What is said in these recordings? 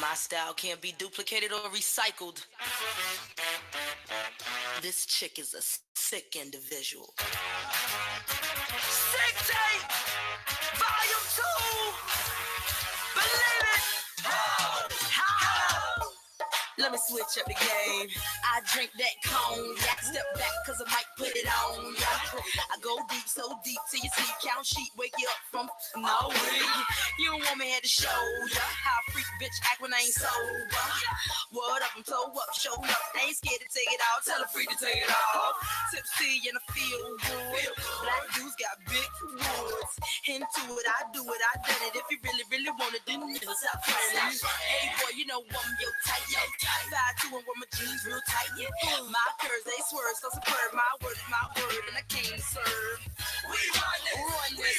My style can't be duplicated or recycled. This chick is a sick individual. Sick tape, volume 2. Believe it. How? Let me switch up the game. I drink that cognac, step back cause I might put it on. I go deep, so deep till you sleep, count sheep, wake you up from no way. You don't want me head to shoulder. How a freak bitch act when I ain't sober. What up, I'm toe up, show up. I ain't scared to take it out, tell a freak to take it off. Tipsy and I feel good. Black dudes got big woods. Into it, I do it, I done it. If you really, really want it, then never stop playing. Hey boy, you know I'm your type. 5'2" and wear my jeans real tight. My curves, they swerve, so superb. My word is my word, and I came to serve. We run this.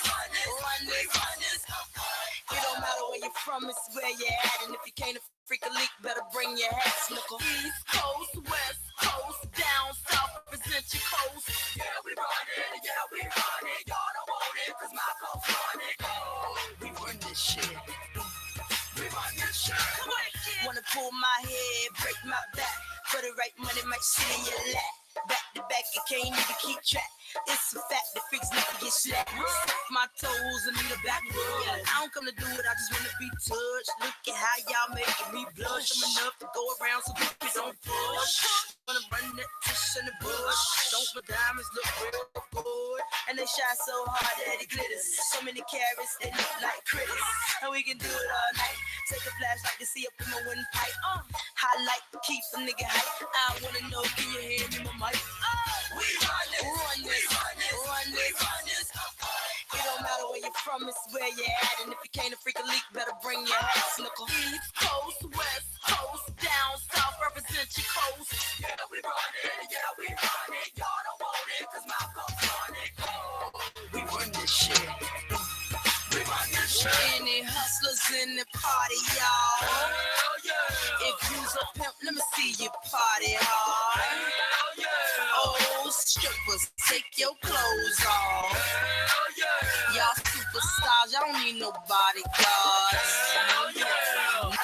It don't matter where you're from, it's where you're at. And if you can't freak a leak, better bring your hat, snickle. East Coast, West Coast, down south, represent your coast. Yeah, we run it. Y'all don't want it, cause my coast run it. We run this shit. Wanna pull my head, break my back. For the right money, might sit in your lap. Back to back, you can't even keep track. It's a fact that freaks need to get slapped. My toes and need a backward. I don't come to do it, I just wanna be touched. Look at how y'all making me blush. I'm enough to go around, so people don't push. Wanna run that tush in the bush. Don't my diamonds look real good. And they shine so hard that it glitters. So many carrots, they look like critters. And we can do it all night. Take a flashlight to see up in my windpipe. Highlight, keep a nigga hype. I wanna know, can you hear me, my mic? We run this. It don't matter where you're from, it's where you're at. And if you can't freak a leak, better bring your hat, snickle. East Coast, West Coast, down south, represent your coast. Yeah, we run it. Y'all don't want it, cause my coast run it. We run this shit. Any hustlers in the party, y'all? Hell yeah. If you's a pimp, let me see you party hard. Hell yeah. Oh, strippers, take your clothes off. Hell yeah. Y'all superstars, y'all don't need no bodyguards. Hell yeah.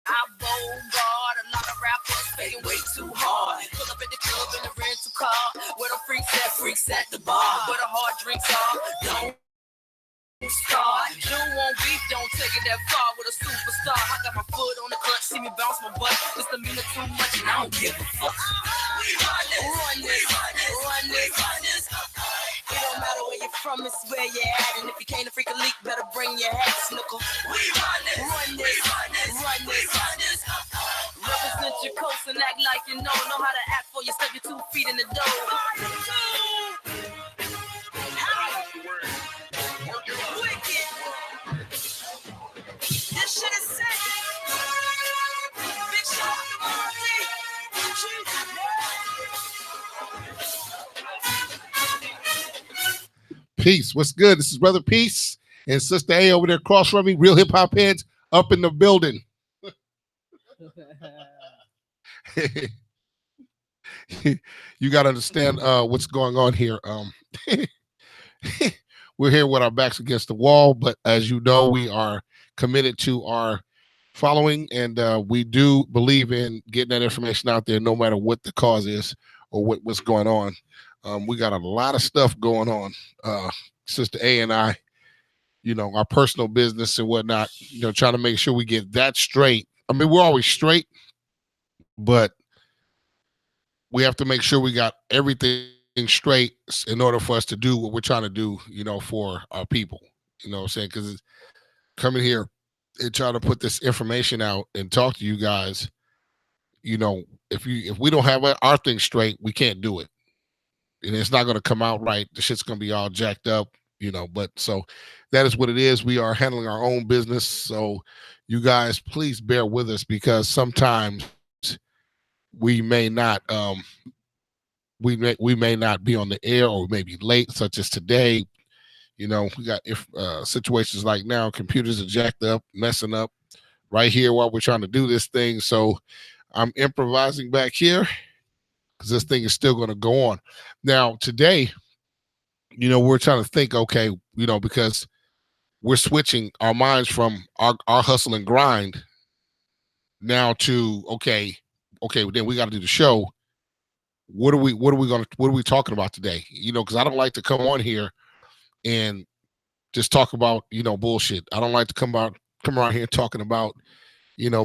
I bogart a lot of rappers faking way too hard. Pull up at the club in a rental car. Where the freaks at the bar. Where the hard drinks are, don't start. You want beef, don't take it that far with a superstar. I got my foot on the clutch, see me bounce my butt. This the meaning too much and I don't give a fuck. Run this. It don't matter where you're from, it's where you're at. And if you can't freak a leak, better bring your hat, snickle. Run this. Represent your coast and act like you know how to act for you. Step your 2 feet in the dough. This shit is sick. Big shout out to Marty. Peace. What's good? This is Brother Peace and Sister A over there across from me. Real hip hop heads up in the building. You got to understand what's going on here. We're here with our backs against the wall, but as you know, we are committed to our following, and we do believe in getting that information out there no matter what the cause is or what's going on. We got a lot of stuff going on. Sister A and I, our personal business and whatnot, trying to make sure we get that straight. I mean, we're always straight, but we have to make sure we got everything straight in order for us to do what we're trying to do, for our people. You know what I'm saying? Because coming here and trying to put this information out and talk to you guys, if we don't have our thing straight, we can't do it. And it's not going to come out right. The shit's going to be all jacked up, but so that is what it is. We are handling our own business. So you guys, please bear with us because sometimes we may not, we may not be on the air or we may be late, such as today. We got situations like now, computers are jacked up, messing up right here while we're trying to do this thing. So I'm improvising back here because this thing is still going to go on. Now, today, we're trying to think, okay, because we're switching our minds from our hustle and grind now to okay, then we got to do the show. What are we talking about today? Because I don't like to come on here and just talk about bullshit. I don't like to come around here talking about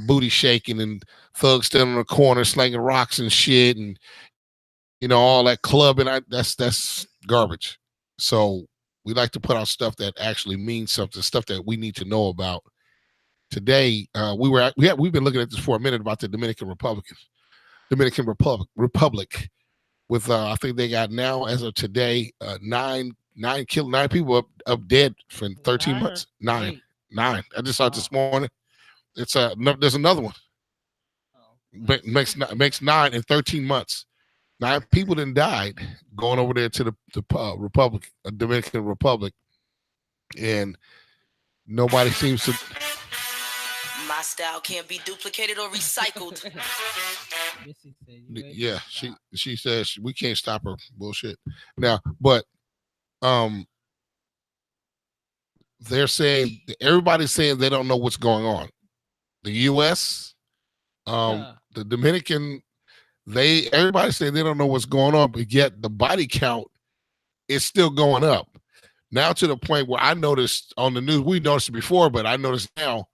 booty shaking and thugs standing in the corner slinging rocks and shit and all that clubbing. That's garbage. So we like to put out stuff that actually means something, stuff that we need to know about. Today, we've been looking at this for a minute about the Dominican Republic, with I think they got now as of today nine people up dead for 13 months. Nine. I just saw it this morning. It's there's another one. Makes 9 in 13 months. 9 people then died going over there to the Republic, Dominican Republic, and nobody seems to. My style can't be duplicated or recycled. Yeah, she says we can't stop her bullshit now, but they're saying everybody's saying they don't know what's going on. The U.S., the Dominican, everybody's saying they don't know what's going on, but yet the body count is still going up. Now to the point where I noticed on the news, we noticed it before, but I noticed now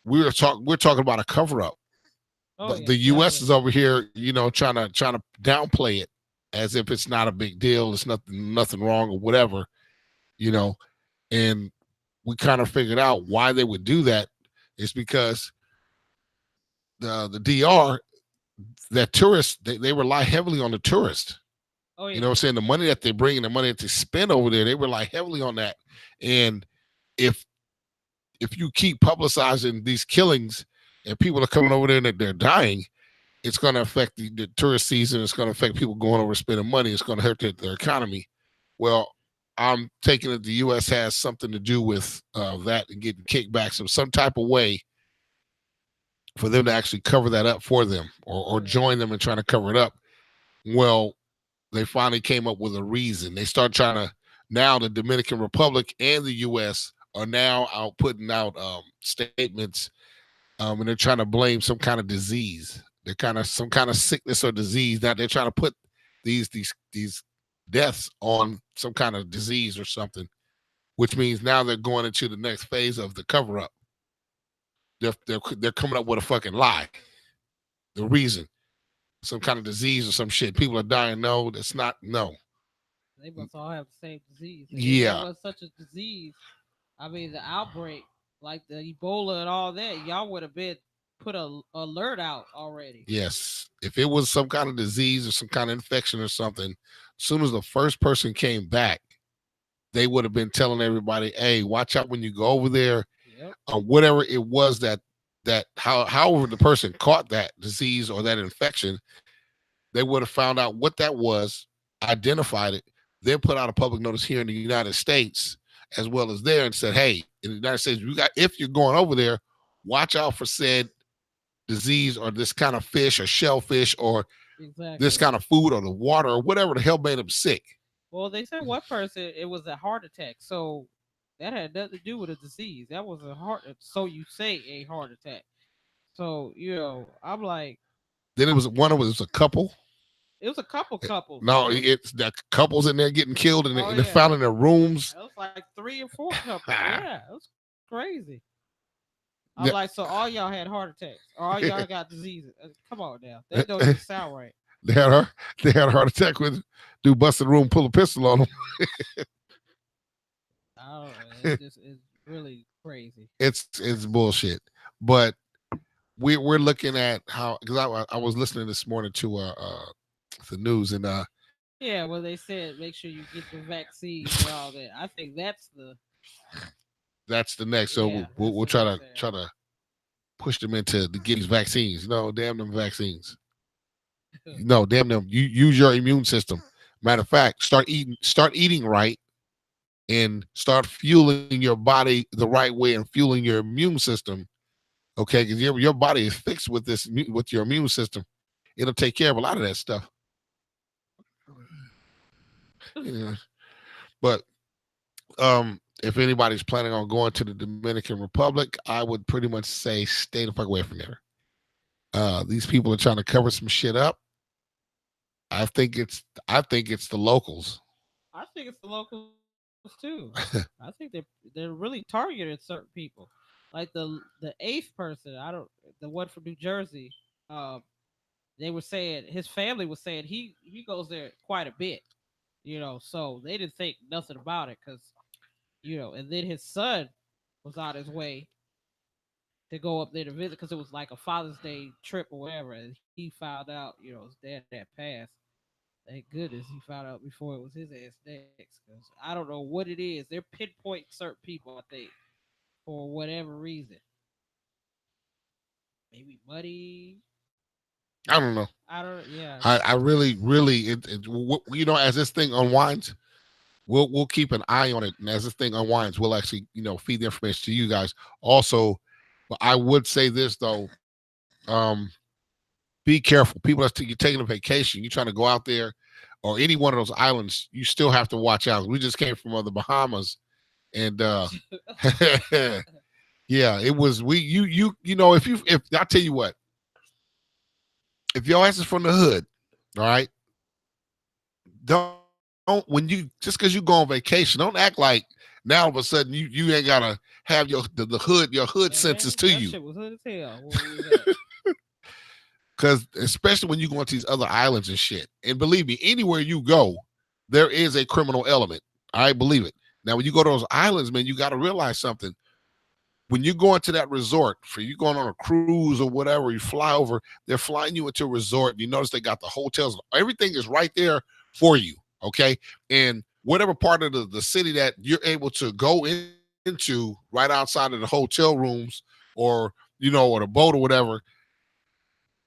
we're talking about a cover up. But the U.S. is over here, trying to downplay it as if it's not a big deal, it's nothing wrong or whatever, and we kind of figured out why they would do that. It's because the DR, that tourists, they rely heavily on the tourists. Oh, yeah. You know what I'm saying? The money that they bring and the money that they spend over there, they rely heavily on that. And if you keep publicizing these killings and people are coming over there and they're dying, it's going to affect the tourist season. It's going to affect people going over spending money. It's going to hurt their economy. Well, I'm taking it the U.S. has something to do with that and getting kickbacks of some type of way for them to actually cover that up for them or join them in trying to cover it up. Well, they finally came up with a reason. They start trying to, now the Dominican Republic and the U.S. are now putting out statements, and they're trying to blame some kind of disease. They're some kind of sickness or disease. Now they're trying to put these deaths on some kind of disease or something, which means now they're going into the next phase of the cover up. They're coming up with a fucking lie. The reason, some kind of disease or some shit. People are dying. No, that's not. No. They must all have the same disease. Yeah. It was such a disease. I mean, the outbreak, like the Ebola and all that, y'all would have been put a alert out already. Yes. If it was some kind of disease or some kind of infection or something, as soon as the first person came back, they would have been telling everybody, hey, watch out when you go over there. Yep. Whatever it was that however the person caught that disease or that infection, they would have found out what that was, identified it, then put out a public notice here in the United States as well as there and said, hey, in the United States, if you're going over there, watch out for said disease or this kind of fish or shellfish or this kind of food or the water or whatever the hell made them sick. Well, they said one person, it was a heart attack. So that had nothing to do with a disease. That was a heart attack. So, I'm like. Then it was a couple. It was a couple couples. No, it's the couples in there getting killed and they're found in their rooms. It was like 3 or 4 couples. Yeah, it was crazy. I'm like, so all y'all had heart attacks. Or all y'all got diseases. Come on now. That don't even sound right. They had a heart attack with dude busted the room, pull a pistol on them. I don't know. It's really crazy. It's bullshit. But we're looking at how, because I was listening this morning to the news and yeah, well they said make sure you get the vaccine and all that. I think that's the next. So we'll try to push them into to get these vaccines. No, damn them vaccines. No, damn them. You use your immune system. Matter of fact, start eating right and start fueling your body the right way and fueling your immune system. Okay, because your body is fixed with your immune system. It'll take care of a lot of that stuff. Yeah. But if anybody's planning on going to the Dominican Republic, I would pretty much say stay the fuck away from there. These people are trying to cover some shit up. I think it's the locals. I think it's the locals too. I think they're really targeting certain people, like the eighth person. I don't the one from New Jersey. Um, they were saying his family was saying he goes there quite a bit, so they didn't think nothing about it because and then his son was on his way to go up there to visit because it was like a Father's Day trip or whatever, and he found out his dad had passed. Thank goodness he found out before it was his ass next. Because I don't know what it is. They're pinpointing certain people, I think, for whatever reason. Maybe money. I don't know. I don't. Yeah. I really, as this thing unwinds, we'll keep an eye on it, and as this thing unwinds, we'll actually feed the information to you guys. Also, but I would say this though, be careful. People you're taking a vacation, you're trying to go out there, or any one of those islands, you still have to watch out. We just came from the Bahamas, and yeah, it was if I tell you what, if your ass is from the hood, all right, don't when you just because you go on vacation, don't act like now all of a sudden you ain't gotta have your hood senses to you. Shit was hood as hell. Because especially when you go into these other islands and shit, and believe me, anywhere you go, there is a criminal element. I believe it. Now, when you go to those islands, man, you got to realize something. When you go into that resort, for you going on a cruise or whatever, you fly over, they're flying you into a resort. You notice they got the hotels. Everything is right there for you, okay? And whatever part of the city that you're able to go into right outside of the hotel rooms or the boat or whatever,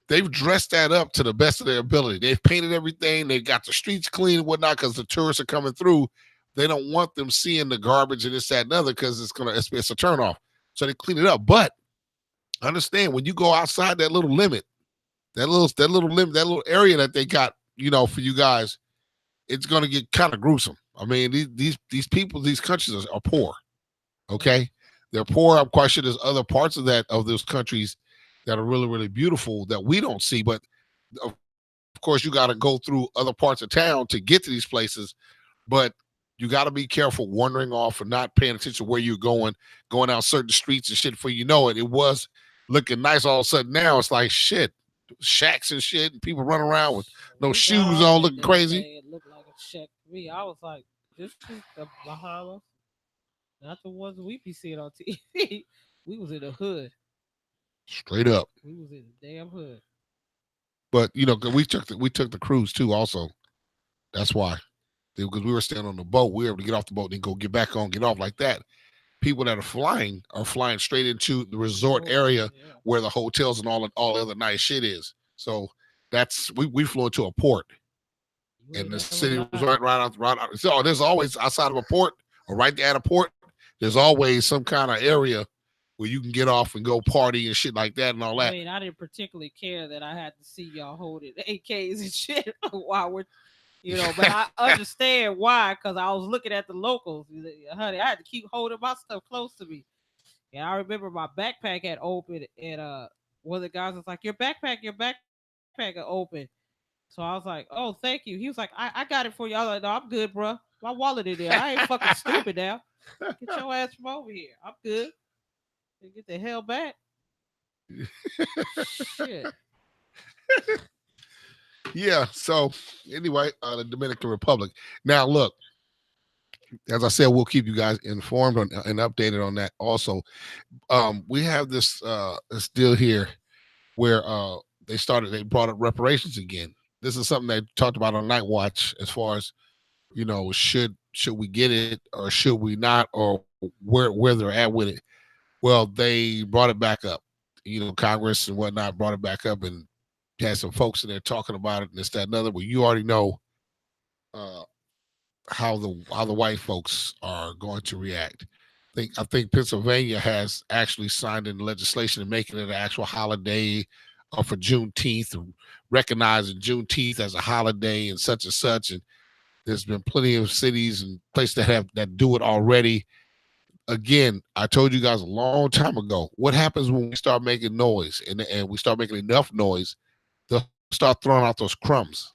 they've dressed that up to the best of their ability. They've painted everything. They've got the streets clean and whatnot because the tourists are coming through. They don't want them seeing the garbage and this, that, and other because it's a turnoff. So they clean it up. But understand, when you go outside that little limit, that little area that they got, for you guys, it's going to get kind of gruesome. I mean, these people, these countries are poor. Okay, they're poor. I'm quite sure there's other parts of those countries that are really, really beautiful that we don't see. But of course, you got to go through other parts of town to get to these places. But you got to be careful wandering off and not paying attention to where you're going out certain streets and shit. Before you know it, it was looking nice. All of a sudden now it's like shit, shacks and shit, and people running around with no shoes on, looking crazy. It looked like a shack to me. I was like, this is the Bahamas, not the ones we be seeing on TV. We was in the hood. Straight up. We was in the damn hood. But we took the cruise too. Also, that's why, because we were staying on the boat. We were able to get off the boat and then go get back on, get off like that. People that are flying straight into the resort area where the hotels and all the other nice shit is. So that's we flew into a port, and the city was right out. So there's always outside of a port or right there at a port. There's always some kind of area where you can get off and go party and shit like that and all that. I mean, I didn't particularly care that I had to see y'all holding AKs and shit while we're, but I understand why, because I was looking at the locals. Honey, I had to keep holding my stuff close to me. And I remember my backpack had opened, and one of the guys was like, your backpack are open. So I was like, oh, thank you. He was like, I got it for you. I was like, no, I'm good, bro. My wallet in there. I ain't fucking stupid now. Get your ass from over here. I'm good. Get the hell back. Shit. Yeah. So anyway, the Dominican Republic. Now, look, as I said, we'll keep you guys informed and updated on that. Also, we have this deal here where they brought up reparations again. This is something they talked about on Night Watch as far as should we get it or should we not, or where they're at with it. Well, they brought it back up. Congress and whatnot brought it back up and had some folks in there talking about it and this, that, and other. Well, you already know how the white folks are going to react. I think Pennsylvania has actually signed in legislation and making it an actual holiday for Juneteenth, recognizing Juneteenth as a holiday and such. And there's been plenty of cities and places that do it already. again, I told you guys a long time ago, what happens when we start making noise and we start making enough noise, they'll start throwing out those crumbs.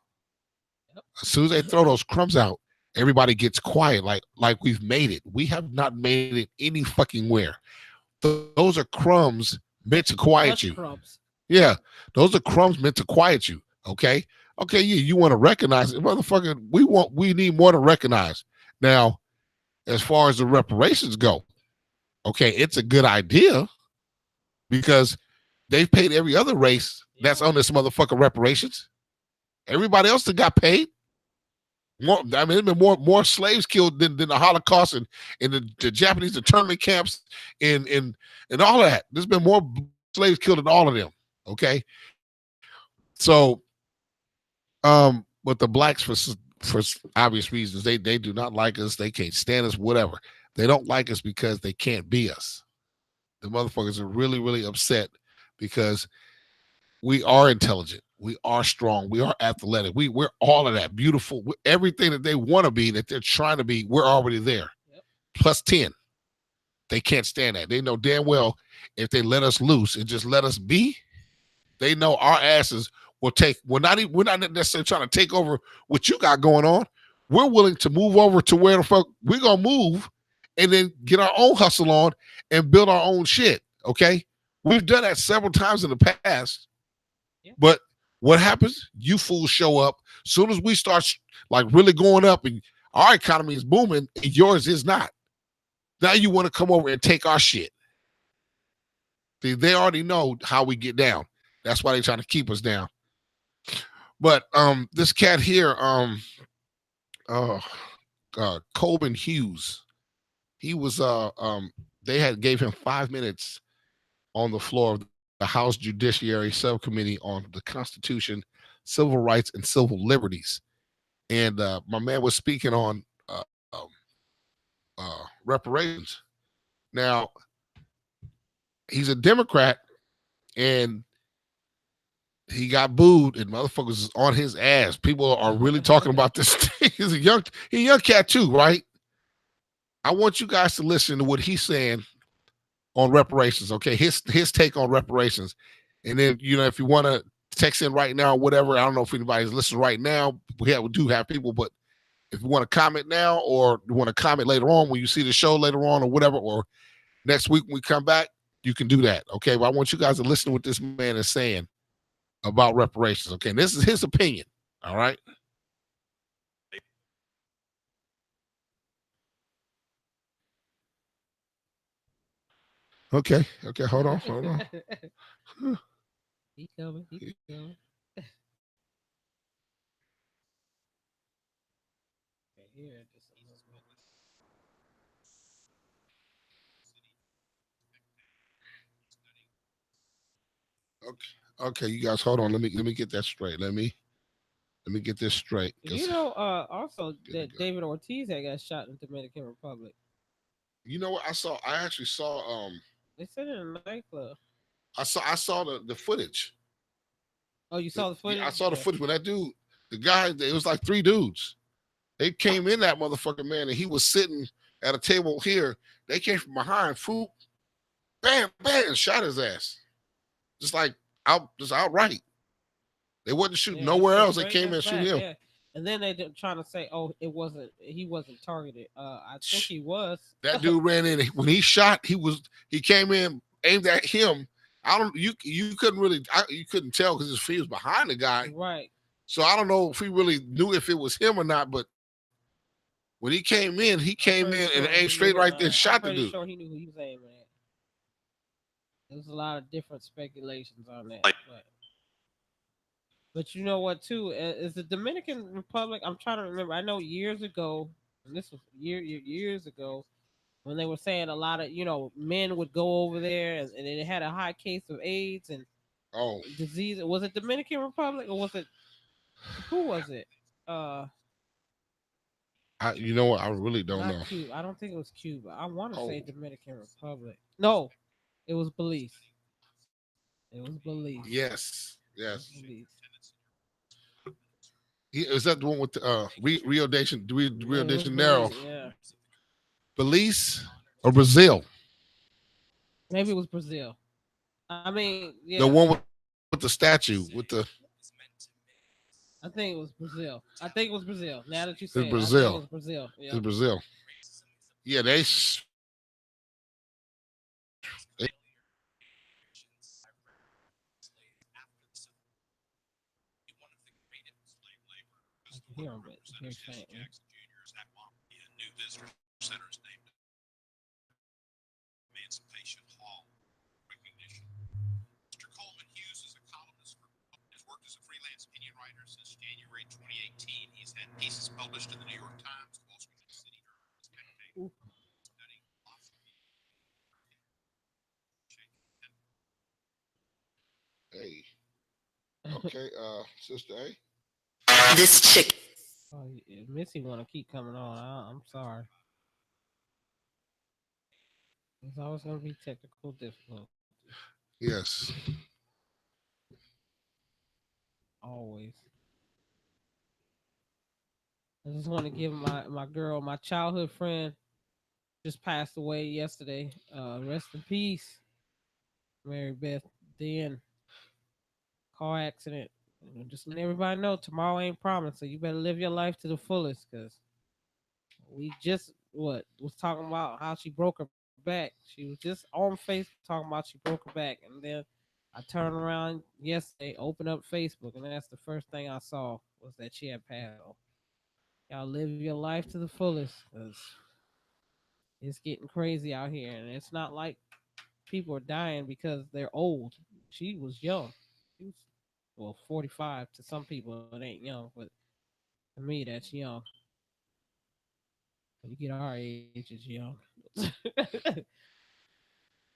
As soon as they throw those crumbs out, everybody gets quiet, like we've made it. We have not made it any fucking where. Those are crumbs meant to quiet you. Crumbs. Yeah, those are crumbs meant to quiet you. Okay, yeah, you want to recognize it, motherfucker. We need more to recognize. Now, as far as the reparations go, okay, it's a good idea because they've paid every other race that's on this motherfucking reparations. Everybody else that got paid. More, I mean, there's been more slaves killed than the Holocaust and the Japanese internment camps and all of that. There's been more slaves killed than all of them. Okay, so but the blacks for obvious reasons they do not like us. They can't stand us. Whatever. They don't like us because they can't be us. The motherfuckers are really, really upset because we are intelligent. We are strong. We are athletic. We're all of that. Beautiful. Everything that they want to be, that they're trying to be, we're already there. Yep. Plus 10. They can't stand that. They know damn well if they let us loose and just let us be, they know our asses will take. We're not necessarily trying to take over what you got going on. We're willing to move over to where the fuck we're gonna move and then get our own hustle on and build our own shit. Okay. We've done that several times in the past. Yeah. But what happens? You fools show up. As soon as we start like really going up and our economy is booming and yours is not. Now you want to come over and take our shit. See, they already know how we get down. That's why they're trying to keep us down. But this cat here, Colvin Hughes, he was they gave him 5 minutes on the floor of the House Judiciary Subcommittee on the Constitution, Civil Rights, and Civil Liberties. And my man was speaking on reparations. Now, he's a Democrat, and he got booed, and motherfuckers is on his ass. People are really talking about this thing. He's a young cat too, right? I want you guys to listen to what he's saying on reparations, okay? His take on reparations. And then, if you want to text in right now or whatever, I don't know if anybody's listening right now. We do have people, but if you want to comment now or you want to comment later on when you see the show later on or whatever, or next week when we come back, you can do that, okay? But I want you guys to listen to what this man is saying about reparations, okay? And this is his opinion, all right? Okay, hold on. He coming. Okay, you guys hold on. Let me get that straight. Let me get this straight. Also that David Ortiz had got shot in the Dominican Republic. You know what? I actually saw they said it in a nightclub. I saw the footage. Oh, you saw the footage? I saw the footage when that dude, the guy, it was like 3 dudes. They came in that motherfucker, man, and he was sitting at a table here. They came from behind, food, bam, bam, and shot his ass. Just outright. They wasn't shooting nowhere else. They came in and shoot him. Yeah. And then they trying to say, he wasn't targeted. I think he was. That dude ran in. When he shot, he came in, aimed at him. You couldn't tell because his feet was behind the guy. Right. So I don't know if he really knew if it was him or not, but when he came in, and aimed straight right there and shot the dude. I'm sure he knew who he was aiming at. There was a lot of different speculations on that. But you know what, too? Is the Dominican Republic, I'm trying to remember. I know years ago, and this was years ago, when they were saying a lot of, men would go over there and it had a high case of AIDS and disease. Was it Dominican Republic or was it, who was it? You know what? I really don't know. Cuba. I don't think it was Cuba. I want to say Dominican Republic. No, it was Belize. Yes. Belize. Is that the one with Rio de Janeiro? Yeah. Belize? Or Brazil. Maybe it was Brazil. I mean, yeah. The one with the statue with the. I think it was Brazil. I think it was Brazil. Now that you say It's it, Brazil. I think it was Brazil. Yeah. It's Brazil. Yeah, they. Hear him, but very faintly. New visitor centers named Emancipation Hall recognition. Mr. Coleman Hughes is a columnist has worked as a freelance opinion writer since January 2018. He's had pieces published in the New York Times, Wall Street City Journal, Spectator, studying philosophy. Hey. Okay, Sister A. This chick. Oh, Missy want to keep coming on. I'm sorry. There's always going to be technical difficulties. Yes. Always. I just want to give my girl, my childhood friend, just passed away yesterday. Rest in peace, Mary Beth Den. Car accident. Just let everybody know tomorrow ain't promised, so you better live your life to the fullest. Cause we just was talking about how she broke her back. She was just on Facebook talking about she broke her back, and then I turned around yesterday, opened up Facebook, and that's the first thing I saw was that she had passed. Y'all live your life to the fullest, cause it's getting crazy out here, and it's not like people are dying because they're old. She was young. She was 45 to some people it ain't young, but to me that's young. When you get our age, it's young.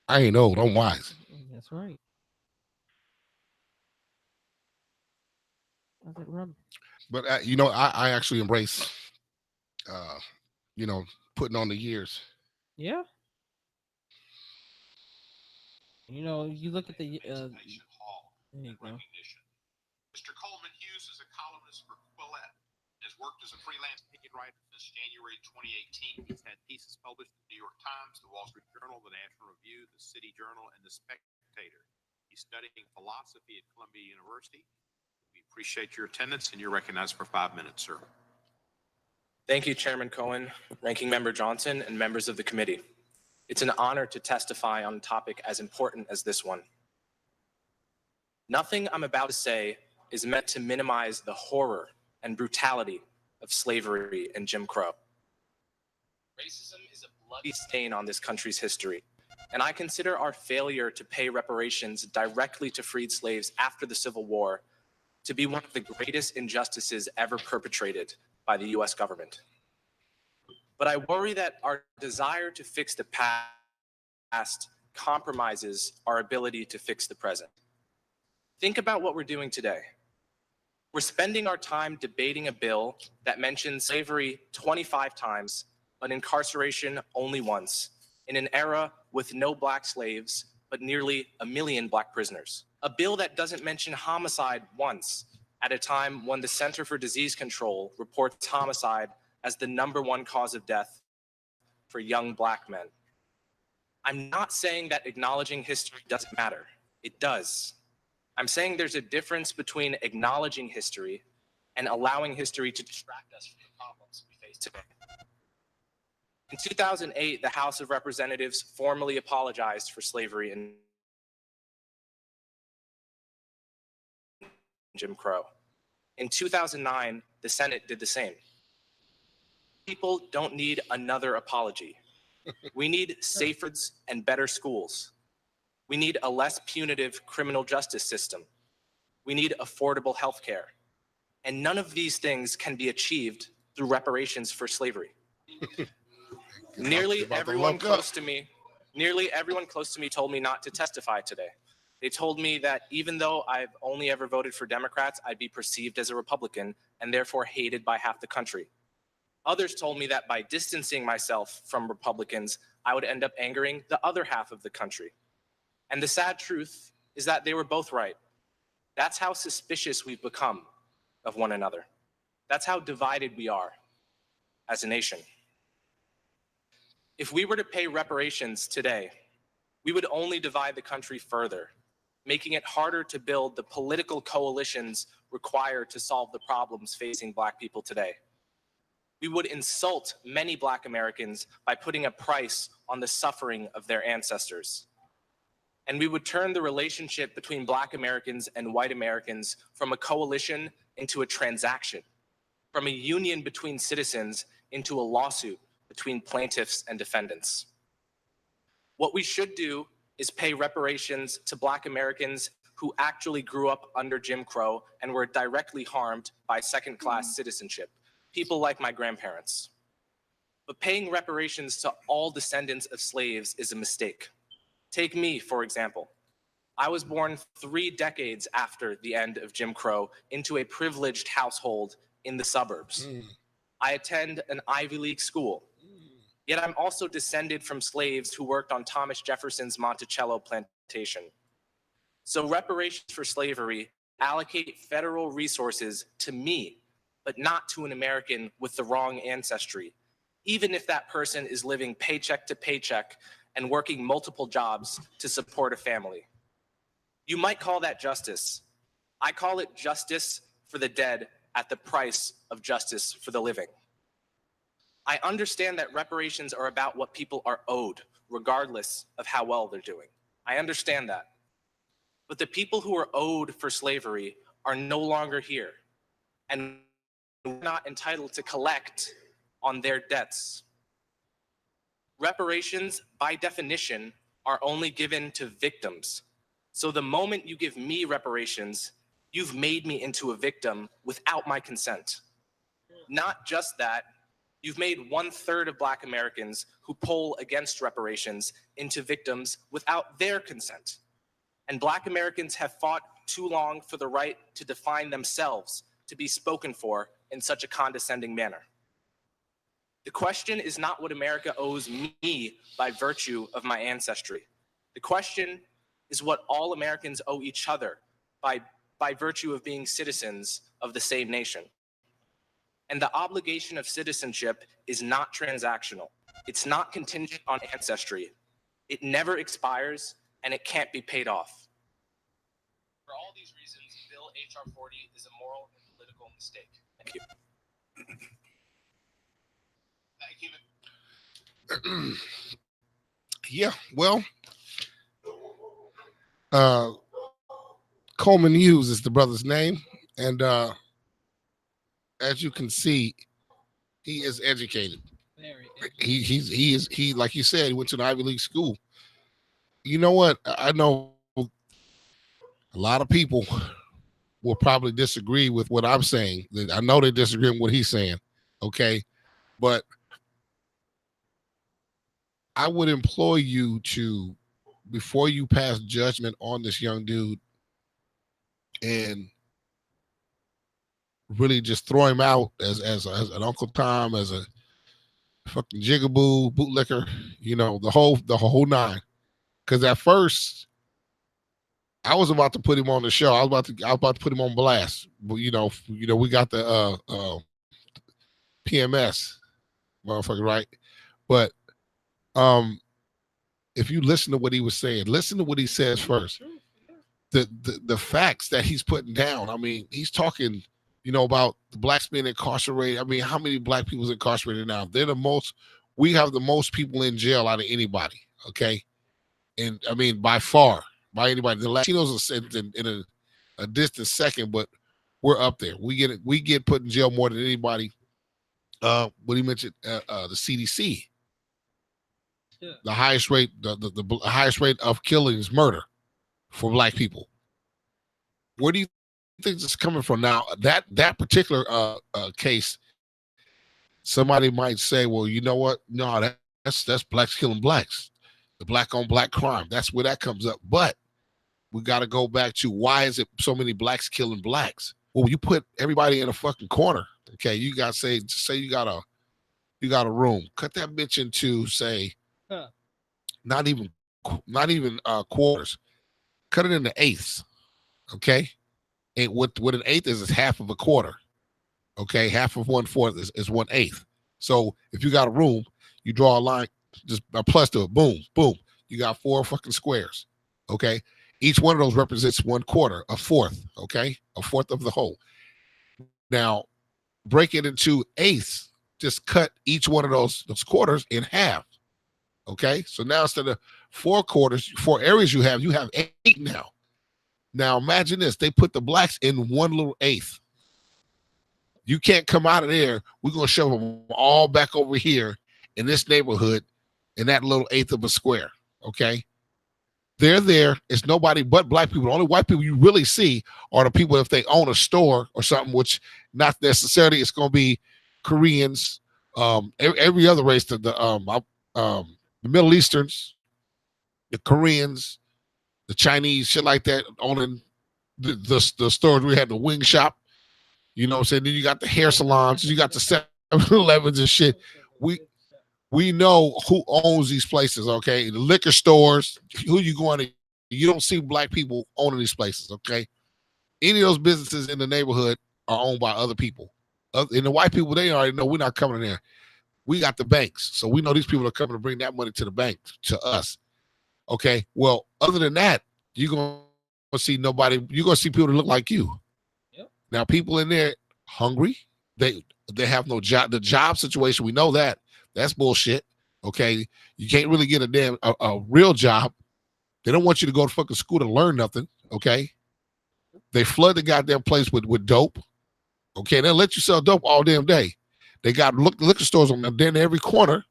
I ain't old. I'm wise. That's right. How's it run? But I actually embrace, putting on the years. Yeah. You look at the. There you go. Mr. Coleman Hughes is a columnist for Quillette. Has worked as a freelance opinion writer since January 2018. He's had pieces published in the New York Times, the Wall Street Journal, the National Review, the City Journal, and the Spectator. He's studying philosophy at Columbia University. We appreciate your attendance, and you're recognized for 5 minutes, sir. Thank you, Chairman Cohen, Ranking Member Johnson, and members of the committee. It's an honor to testify on a topic as important as this one. Nothing I'm about to say is meant to minimize the horror and brutality of slavery and Jim Crow. Racism is a bloody stain on this country's history, and I consider our failure to pay reparations directly to freed slaves after the Civil War to be one of the greatest injustices ever perpetrated by the U.S. government. But I worry that our desire to fix the past compromises our ability to fix the present. Think about what we're doing today. We're spending our time debating a bill that mentions slavery 25 times, but incarceration only once, in an era with no black slaves, but nearly 1 million black prisoners. A bill that doesn't mention homicide once, at a time when the Center for Disease Control reports homicide as the #1 cause of death for young black men. I'm not saying that acknowledging history doesn't matter. It does. I'm saying there's a difference between acknowledging history and allowing history to distract us from the problems we face today. In 2008, the House of Representatives formally apologized for slavery and Jim Crow. In 2009, the Senate did the same. People don't need another apology. We need safer and better schools. We need a less punitive criminal justice system. We need affordable health care. And none of these things can be achieved through reparations for slavery. Nearly everyone close to me told me not to testify today. They told me that even though I've only ever voted for Democrats, I'd be perceived as a Republican and therefore hated by half the country. Others told me that by distancing myself from Republicans, I would end up angering the other half of the country. And the sad truth is that they were both right. That's how suspicious we've become of one another. That's how divided we are as a nation. If we were to pay reparations today, we would only divide the country further, making it harder to build the political coalitions required to solve the problems facing Black people today. We would insult many Black Americans by putting a price on the suffering of their ancestors. And we would turn the relationship between Black Americans and white Americans from a coalition into a transaction, from a union between citizens into a lawsuit between plaintiffs and defendants. What we should do is pay reparations to Black Americans who actually grew up under Jim Crow and were directly harmed by second-class citizenship, people like my grandparents. But paying reparations to all descendants of slaves is a mistake. Take me, for example. I was born 3 decades after the end of Jim Crow into a privileged household in the suburbs. I attend an Ivy League school. Yet I'm also descended from slaves who worked on Thomas Jefferson's Monticello plantation. So reparations for slavery allocate federal resources to me, but not to an American with the wrong ancestry, even if that person is living paycheck to paycheck and working multiple jobs to support a family. You might call that justice. I call it justice for the dead at the price of justice for the living. I understand that reparations are about what people are owed, regardless of how well they're doing. I understand that. But the people who are owed for slavery are no longer here, and we're not entitled to collect on their debts. Reparations, by definition, are only given to victims. So the moment you give me reparations, you've made me into a victim without my consent. Not just that, you've made 1/3 of Black Americans who poll against reparations into victims without their consent. And Black Americans have fought too long for the right to define themselves to be spoken for in such a condescending manner. The question is not what America owes me by virtue of my ancestry. The question is what all Americans owe each other by virtue of being citizens of the same nation. And the obligation of citizenship is not transactional. It's not contingent on ancestry. It never expires, and it can't be paid off. For all these reasons, Bill H.R. 40 is a moral and political mistake. Thank you. Thank you. Yeah, well, Coleman Hughes is the brother's name, and as you can see, he is educated. He like you said, he went to an Ivy League school. You know what? I know a lot of people will probably disagree with what I'm saying. I know they disagree with what he's saying, okay? But I would implore you to, before you pass judgment on this young dude and really just throw him out as an Uncle Tom, as a fucking jigaboo, bootlicker, you know, the whole nine. Because at first, I was about to put him on the show. I was about to put him on blast. But you know, we got the PMS, motherfucker, right? But if you listen to what he was saying, listen to what he says first. The facts that he's putting down. I mean, he's talking, you know, about the blacks being incarcerated. I mean, how many Black people is incarcerated now? They're the most. We have the most people in jail out of anybody. Okay, and I mean by far, by anybody. The Latinos are sent in a distant second, but we're up there. We get put in jail more than anybody. What he mentioned, the CDC. Yeah. The highest rate, the highest rate of killings, murder for Black people. Where do you think this is coming from? Now, that particular case, somebody might say, well, you know what? No, that's Blacks killing Blacks. The Black on Black crime. That's where that comes up. But we got to go back to, why is it so many Blacks killing Blacks? Well, you put everybody in a fucking corner. Okay, you got say you got a room. Cut that bitch into, say, not even quarters. Cut it into eighths. Okay, and what an eighth is half of a quarter. Okay, half of 1/4 is 1/8. So if you got a room, you draw a line just a plus to it. Boom, boom. You got 4 fucking squares. Okay. Each one of those represents 1/4, a fourth. Okay. A fourth of the whole. Now, break it into eighths. Just cut each one of those quarters in half. Okay. So now instead of 4 quarters, 4 areas you have 8 now. Now imagine this. They put the blacks in one little eighth. You can't come out of there. We're going to shove them all back over here in this neighborhood in that little eighth of a square. Okay. They're there. It's nobody but black people. The only white people you really see are the people if they own a store or something, which not necessarily it's going to be Koreans, every other race, the Middle Easterns, the Koreans, the Chinese, shit like that, owning the stores. We had the wing shop, you know what I'm saying? Then you got the hair salons, you got the 7-Elevens and shit. We know who owns these places, okay? The liquor stores, who you going to, you don't see black people owning these places, okay? Any of those businesses in the neighborhood are owned by other people. And the white people, they already know we're not coming in there. We got the banks, so we know these people are coming to bring that money to the bank, to us. Okay, well, other than that, you're going to see nobody, you're going to see people that look like you. Yep. Now, people in there hungry, they have no job. The job situation, we know that. That's bullshit. Okay, you can't really get a real job. They don't want you to go to fucking school to learn nothing. Okay, they flood the goddamn place with dope. Okay, they'll let you sell dope all damn day. They got liquor stores on them in every corner,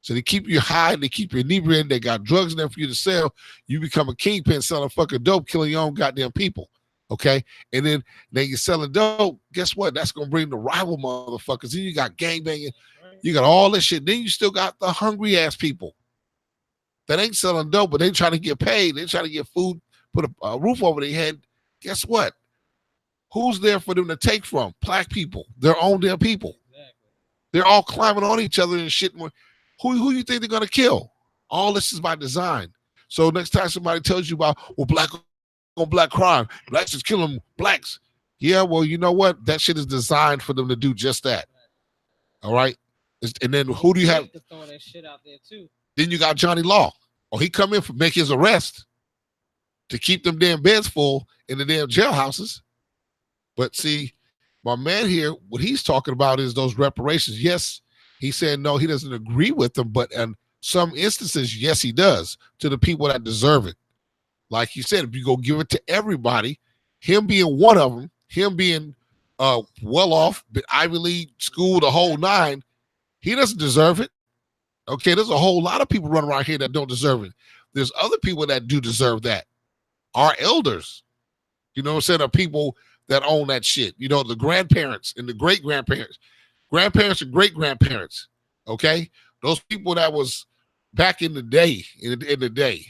so they keep you high. They keep you inebriated. They got drugs in there for you to sell. You become a kingpin selling fucking dope, killing your own goddamn people. Okay, and then you're selling dope. Guess what? That's gonna bring the rival motherfuckers. Then you got gangbanging. You got all this shit. Then you still got the hungry ass people that ain't selling dope, but they trying to get paid. They trying to get food, put a roof over their head. Guess what? Who's there for them to take from? Black people, their own damn people. Exactly. They're all climbing on each other and shit. Who you think they're gonna kill? All this is by design. So next time somebody tells you about, well, black on black crime, blacks is killing blacks. Yeah, well, you know what? That shit is designed for them to do just that. All right. And then who do you have? Throw that shit out there too. Then you got Johnny Law. Oh, he come in for make his arrest to keep them damn beds full in the damn jailhouses. But see, my man here, what he's talking about is those reparations. Yes, he said no, he doesn't agree with them, but in some instances, yes, he does to the people that deserve it. Like you said, if you go give it to everybody, him being one of them, him being well off, Ivy League school, the whole nine, he doesn't deserve it. Okay, there's a whole lot of people running around here that don't deserve it. There's other people that do deserve that. Our elders, you know what I'm saying, are people that own that shit. You know, the grandparents and the great-grandparents, grandparents and great-grandparents, okay? Those people that was back in the day, in the day.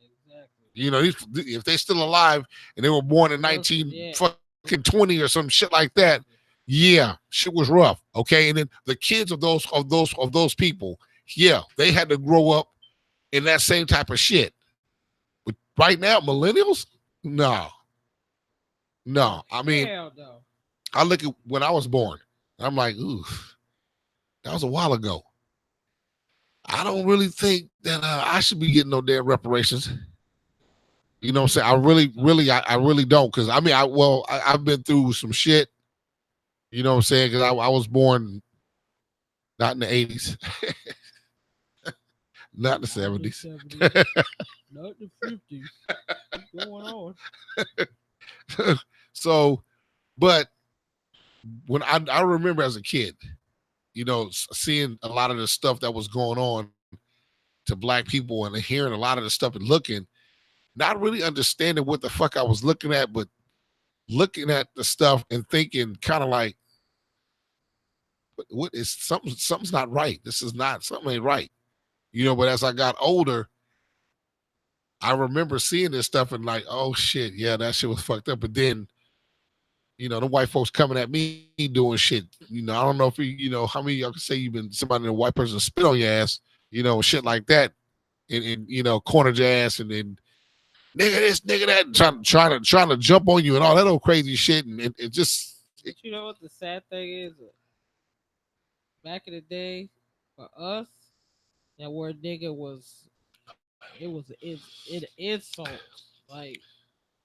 Exactly. You know, if they're still alive and they were born in 1920 or some shit like that, yeah, shit was rough, okay? And then the kids of those people, yeah, they had to grow up in that same type of shit. But right now, millennials, no. I mean, no. I look at when I was born, I'm like, ooh, that was a while ago. I don't really think that I should be getting no damn reparations. You know what I'm saying? I really don't, because I mean, I've been through some shit. You know what I'm saying? Because I was born not in the 80s, not in the 70s, not the 50s. What's going on? So, but when I remember as a kid, you know, seeing a lot of the stuff that was going on to black people and hearing a lot of the stuff and looking, not really understanding what the fuck I was looking at, but looking at the stuff and thinking kind of like, what is something's not right. This is not, something ain't right. You know, but as I got older, I remember seeing this stuff and like, oh shit, yeah, that shit was fucked up. But then, you know, the white folks coming at me doing shit. You know, I don't know if you know, how many of y'all can say you've been somebody in a white person spit on your ass, you know, shit like that. And you know, cornered your ass and then nigga this, nigga that, trying to jump on you and all that old crazy shit. And it just. You know what the sad thing is? Back in the day, for us, That word nigga was it insult. Like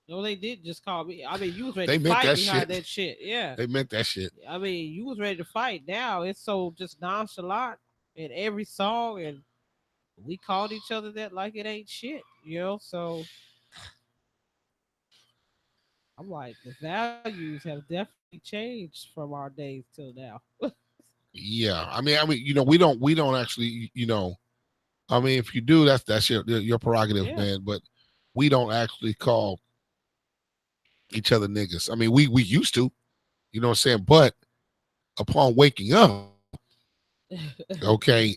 no, they did just call me. I mean, you was ready They to meant fight that behind shit. that shit. Yeah. They meant that shit. I mean, you was ready to fight. Now it's so just nonchalant in every song, and we called each other that like it ain't shit, you know. So I'm like, the values have definitely changed from our days till now. Yeah, we don't actually, I mean, if you do, that's your prerogative, Yeah. man. But we don't actually call each other niggas. I mean, we used to, you know what I'm saying. But upon waking up, okay,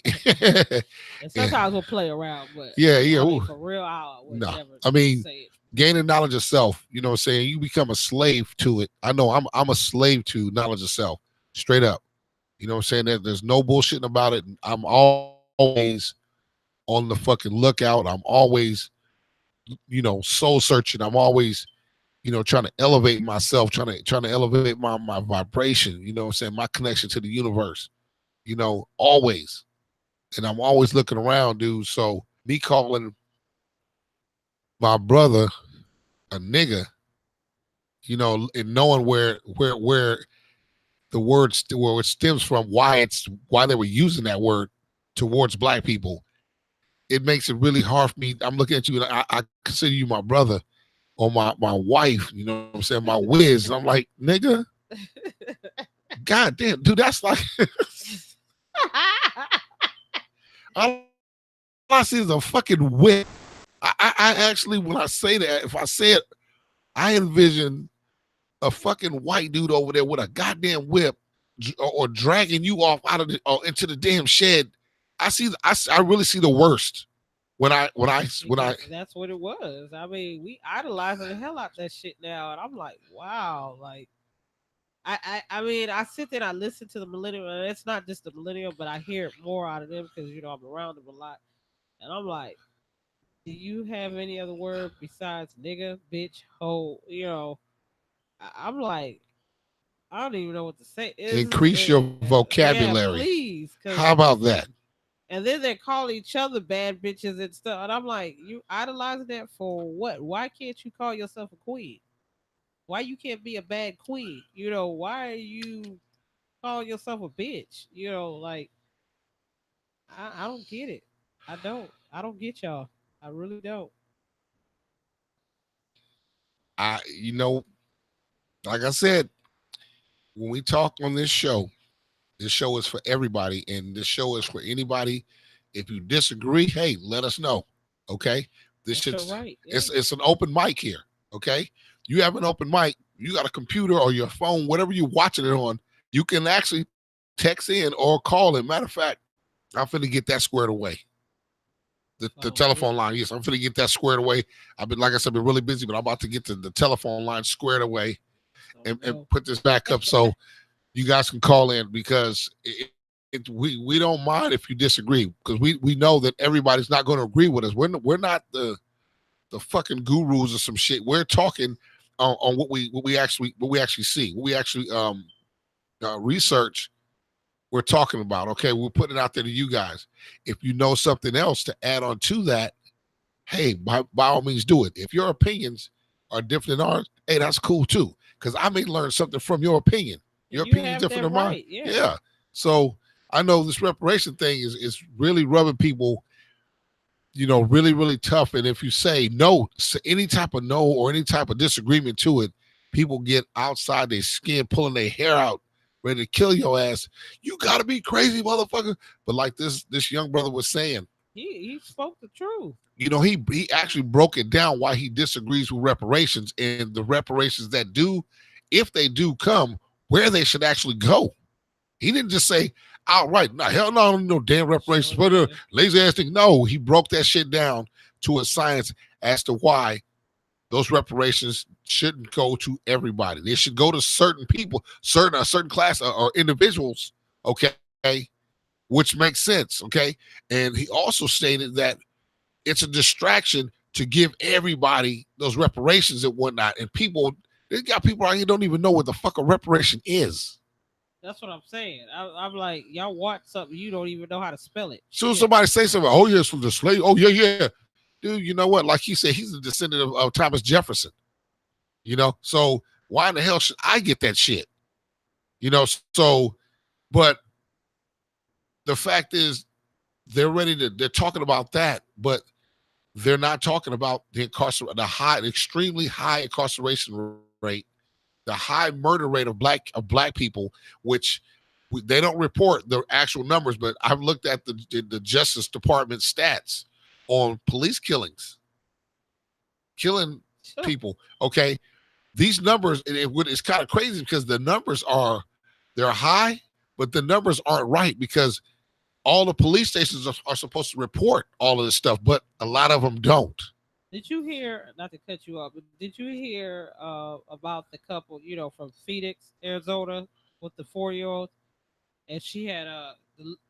And sometimes we'll play around, but yeah, I mean, ooh, for real, I would no. never I mean, say it. gaining knowledge of self, you know what I'm saying. You become a slave to it. I know I'm a slave to knowledge of self, straight up. You know what I'm saying. There's no bullshitting about it. I'm always on the fucking lookout. I'm always, soul searching. I'm always, trying to elevate myself, trying to elevate my vibration, you know what I'm saying, my connection to the universe, always. And I'm always looking around, dude. So me calling my brother a nigga, and knowing where the word where it stems from, why they were using that word towards black people, it makes it really hard for me. I'm looking at you, and I consider you my brother or my wife, you know what I'm saying, my whiz. And I'm like, nigga, god damn, dude, that's like all I see is a fucking whip. I actually, when I say that, if I say it, I envision a fucking white dude over there with a goddamn whip, or dragging you off out of into the damn shed. I really see the worst when I That's what it was. I mean, we idolizing the hell out that shit now, and I'm like, wow, like. I mean, I sit there and I listen to the millennial, and it's not just the millennial, but I hear it more out of them because I'm around them a lot, and I'm like, do you have any other word besides nigga, bitch, hoe? I'm like, I don't even know what to say. increase your vocabulary. Yeah, please. How about that? And then they call each other bad bitches and stuff, and I'm like, you idolizing that for what? Why can't you call yourself a queen? Why you can't be a bad queen? Why are you calling yourself a bitch? Like I don't get it. I don't get y'all. I really don't. Like I said, when we talk on this show is for everybody, and this show is for anybody. If you disagree, hey, let us know. Okay, this is right. Yeah. It's an open mic here. Okay, you have an open mic. You got a computer or your phone, whatever you're watching it on. You can actually text in or call in. Matter of fact, I'm finna get that squared away. The telephone line. Yes, I'm finna get that squared away. Like I said, been really busy, but I'm about to get the telephone line squared away and put this back up so you guys can call in, because we don't mind if you disagree, because we know that everybody's not going to agree with us. We're not the fucking gurus or some shit. We're talking on what we actually see, what we actually research. We're talking about, okay, we're putting it out there to you guys. If you know something else to add on to that, hey, by all means do it. If your opinions are different than ours, hey, that's cool too, because I may learn something from your opinion. Your opinion's different than mine. Yeah. So I know this reparation thing is really rubbing people, really, really tough. And if you say no, any type of no or any type of disagreement to it, people get outside their skin, pulling their hair out, ready to kill your ass. You gotta be crazy, motherfucker. But like this young brother was saying, he spoke the truth. He actually broke it down why he disagrees with reparations, and the reparations that do, if they do come, where they should actually go. He didn't just say outright, no, hell no, no damn reparations for the lazy ass thing. No, he broke that shit down to a science as to why those reparations shouldn't go to everybody. They should go to certain people, a certain class or individuals, okay, which makes sense, okay? And he also stated that it's a distraction to give everybody those reparations and whatnot. And they got people out here don't even know what the fuck a reparation is. That's what I'm saying. I'm like, y'all watch something you don't even know how to spell it. Soon as somebody say something, oh yeah, it's from the slave. Oh yeah. Dude, you know what? Like he said, he's a descendant of Thomas Jefferson. You know, so why in the hell should I get that shit? You know, so, but the fact is, they're talking about that, but they're not talking about the extremely high incarceration rate, the high murder rate of black people, which they don't report the actual numbers, but I've looked at the Justice Department stats on police killing people. Okay, these numbers, it's kind of crazy because the numbers they're high, but the numbers aren't right because all the police stations are supposed to report all of this stuff, but a lot of them don't. Did you hear, not to cut you off, but did you hear about the couple, from Phoenix, Arizona, with the 4-year-old? And she had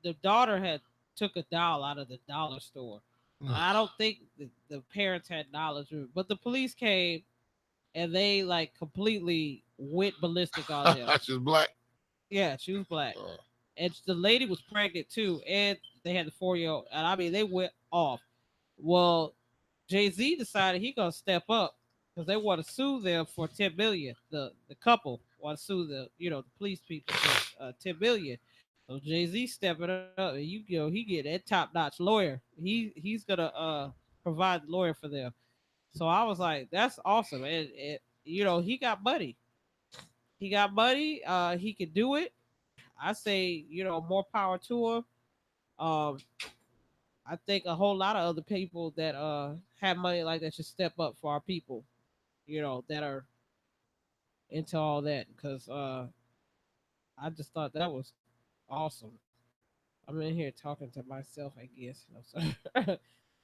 the daughter had took a doll out of the dollar store. I don't think the parents had knowledge, but the police came and they like completely went ballistic on them. She's black. Yeah, she was black. And the lady was pregnant too, and they had the 4-year-old. And I mean, they went off. Well, Jay-Z decided he gonna step up because they want to sue them for $10 million. The couple want to sue the police people for $10 million. So Jay-Z stepping up, and he get that top-notch lawyer. He's gonna provide the lawyer for them. So I was like, that's awesome. And he got money. He got money. He could do it. I say, more power to him. I think a whole lot of other people that have money like that should step up for our people, that are into all that. Because I just thought that was awesome. I'm in here talking to myself, I guess.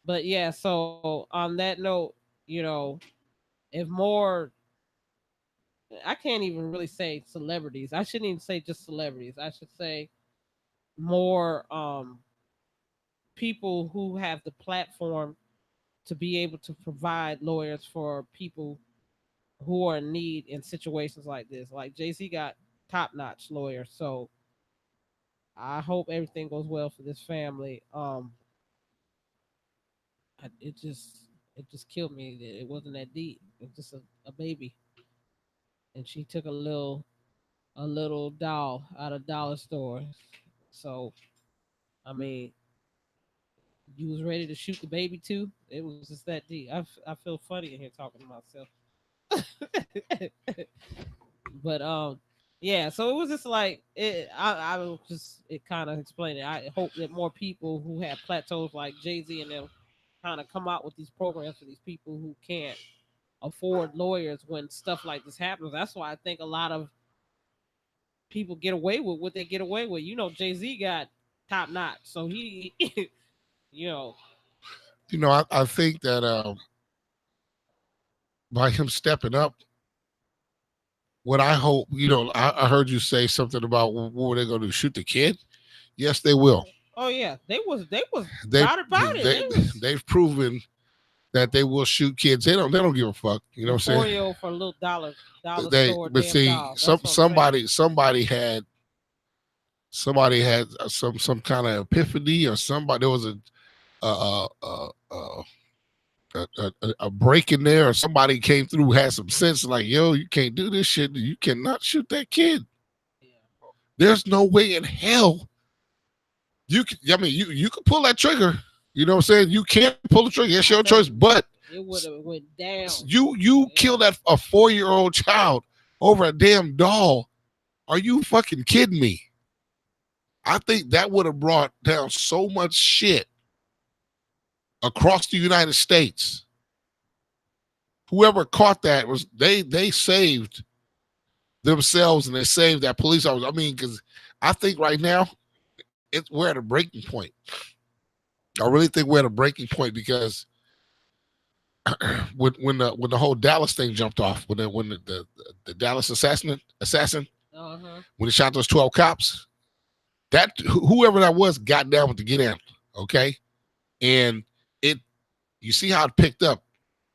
But yeah, so on that note, if more, I can't even really say celebrities. I shouldn't even say just celebrities. I should say more people who have the platform to be able to provide lawyers for people who are in need in situations like this. Like Jay-Z got top-notch lawyers, so I hope everything goes well for this family. It just killed me. It wasn't that deep. It was just a baby, and she took a little doll out of dollar store. So, I mean, you was ready to shoot the baby too. It was just that deep. I feel funny in here talking to myself. But yeah. So it was just like it. I was just it kind of explained it. I hope that more people who have plateaus like Jay-Z and them kind of come out with these programs for these people who can't afford lawyers when stuff like this happens. That's why I think a lot of people get away with what they get away with. Jay-Z got top notch, so he, I think that by him stepping up, what I hope, I heard you say something about what were they going to do? Shoot the kid? Yes, they will. Oh yeah, they was about it. They've proven that they will shoot kids. They don't give a fuck. You know what I'm saying? 4-year-old for a little dollar store. But see, somebody had some kind of epiphany, or somebody, there was a break in there, or somebody came through, had some sense, like, yo, you can't do this shit. You cannot shoot that kid. Yeah. There's no way in hell you can. I mean, you can pull that trigger. You know what I'm saying? You can't pull the trigger. It's your choice, but it would have went down. You killed a 4-year-old child over a damn doll. Are you fucking kidding me? I think that would have brought down so much shit across the United States. Whoever caught that they saved themselves, and they saved that police officer. I mean, because I think right now we're at a breaking point. I really think we're at a breaking point because when the whole Dallas thing jumped off, when the Dallas assassin, when he shot those 12 cops, that whoever that was got down with the get in, okay, and you see how it picked up.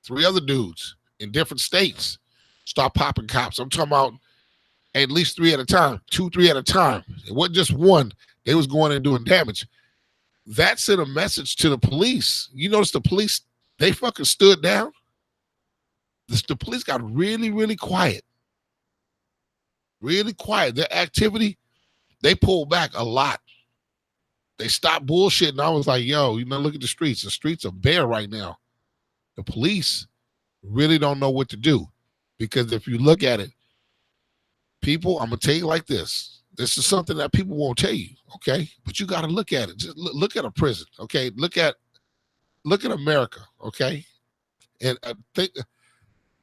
3 other dudes in different states start popping cops. I'm talking about at least 3 at a time, 2, 3 at a time. It wasn't just one. They was going and doing damage. That sent a message to the police. You notice the police, they fucking stood down. The police got really, really quiet. Really quiet. Their activity, they pulled back a lot. They stopped bullshitting. I was like, yo, look at the streets. The streets are bare right now. The police really don't know what to do. Because if you look at it, people, I'm going to tell you like this. This is something that people won't tell you, okay? But you got to look at it. Just look at a prison, okay? Look at America, okay? And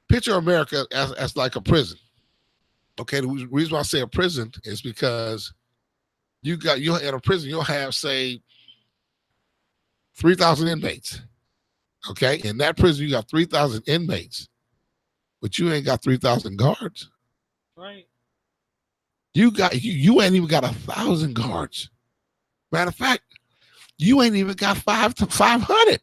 picture America as like a prison. Okay, the reason why I say a prison is because you'll in a prison, you'll have, say, 3,000 inmates. Okay, in that prison, you got 3,000 inmates, but you ain't got 3,000 guards. Right. You ain't even got 1,000 guards. Matter of fact, you ain't even got 500,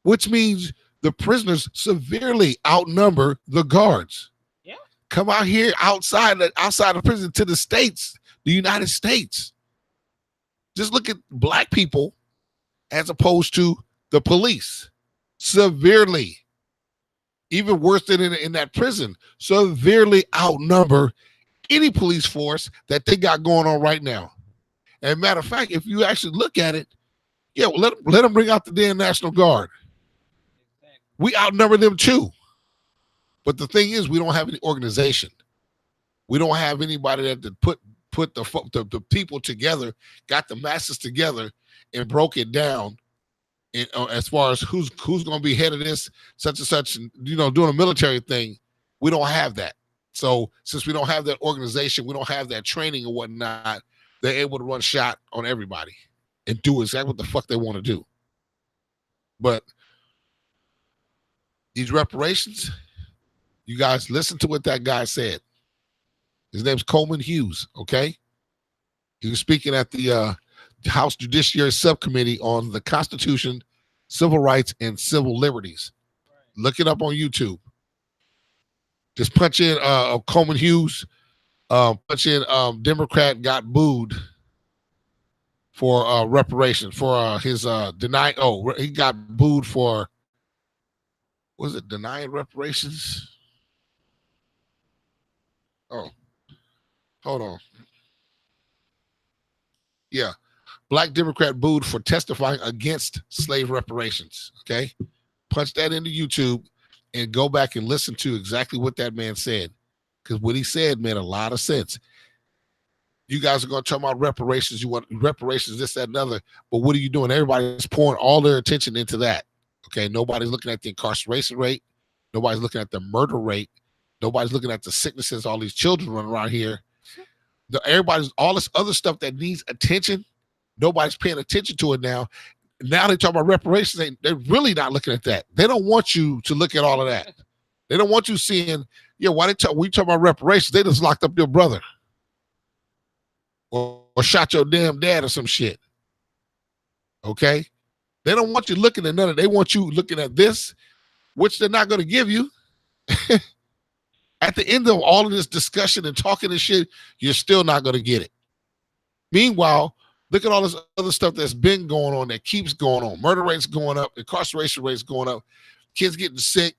which means the prisoners severely outnumber the guards. Yeah. Come out here outside the prison to the states, the United States. Just look at black people as opposed to the police. Severely. Even worse than in that prison. Severely outnumber any police force that they got going on right now. And matter of fact, if you actually look at it, yeah, well, let them bring out the damn National Guard. We outnumber them too. But the thing is, we don't have any organization. We don't have anybody that put the people together, got the masses together, and broke it down. And as far as who's going to be head of this, such and such, and, doing a military thing, we don't have that. So since we don't have that organization, we don't have that training and whatnot, they're able to run shot on everybody and do exactly what the fuck they want to do. But these reparations, you guys listen to what that guy said. His name's Coleman Hughes, okay? He was speaking at the House Judiciary Subcommittee on the Constitution, Civil Rights, and Civil Liberties. Look it up on YouTube. Just punch in Coleman Hughes. Punch in Democrat got booed for reparations, for his denying. Oh, he got booed for, was it denying reparations? Oh, hold on. Yeah. Black Democrat booed for testifying against slave reparations. Okay. Punch that into YouTube and go back and listen to exactly what that man said. Because what he said made a lot of sense. You guys are going to talk about reparations. You want reparations, this, that, and other. But what are you doing? Everybody's pouring all their attention into that. Okay. Nobody's looking at the incarceration rate. Nobody's looking at the murder rate. Nobody's looking at the sicknesses all these children running around here. Everybody's all this other stuff that needs attention. Nobody's paying attention to it now. Now they talk about reparations. They're really not looking at that. They don't want you to look at all of that. They don't want you seeing, why we talk about reparations? They just locked up your brother or shot your damn dad or some shit. Okay? They don't want you looking at none of it. They want you looking at this, which they're not going to give you. At the end of all of this discussion and talking and shit, you're still not going to get it. Meanwhile, look at all this other stuff that's been going on, that keeps going on. Murder rates going up, incarceration rates going up, kids getting sick.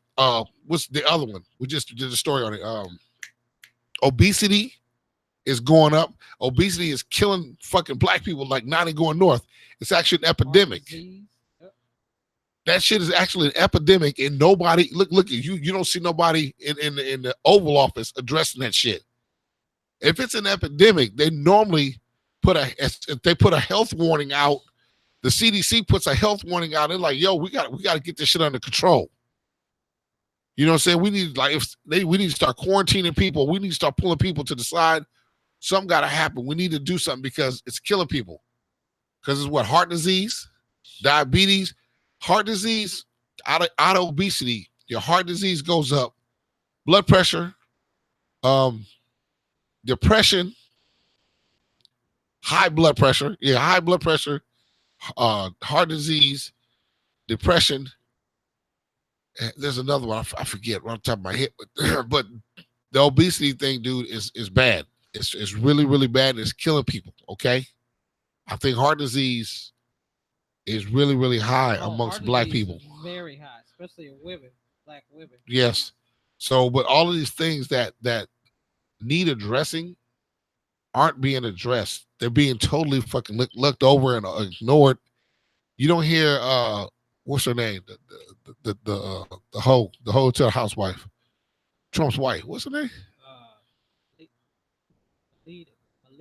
What's the other one? We just did a story on it. Obesity is going up. Obesity is killing fucking black people like not even going north. It's actually an epidemic. That shit is actually an epidemic, and nobody look at you. You don't see nobody in the Oval Office addressing that shit. If it's an epidemic, they normally if they put a health warning out. The CDC puts a health warning out. They're like, yo, we got to get this shit under control. You know what I'm saying? We need we need to start quarantining people. We need to start pulling people to the side. Something got to happen. We need to do something because it's killing people. Because it's what? Heart disease, diabetes. Heart disease, out of obesity, your heart disease goes up, blood pressure, depression, high blood pressure, heart disease, depression. There's another one I forget right on top of my head, but the obesity thing, dude, is bad. It's really, really bad. It's killing people. Okay. I think heart disease is really, really high amongst black people. Very high, especially in women, black women. Yes. So, but all of these things that need addressing aren't being addressed. They're being totally fucking looked over and ignored. You don't hear what's her name? The hotel housewife, Trump's wife. What's her name?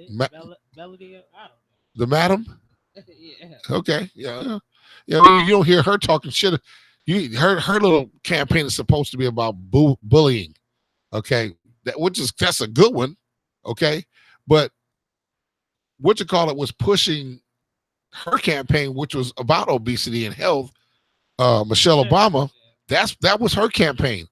Melody. I don't know. The madam. Yeah. Okay. Yeah. You don't hear her talking shit. Her little campaign is supposed to be about bullying. Okay. That's a good one. Okay. But was pushing her campaign, which was about obesity and health. Michelle Obama, that was her campaign.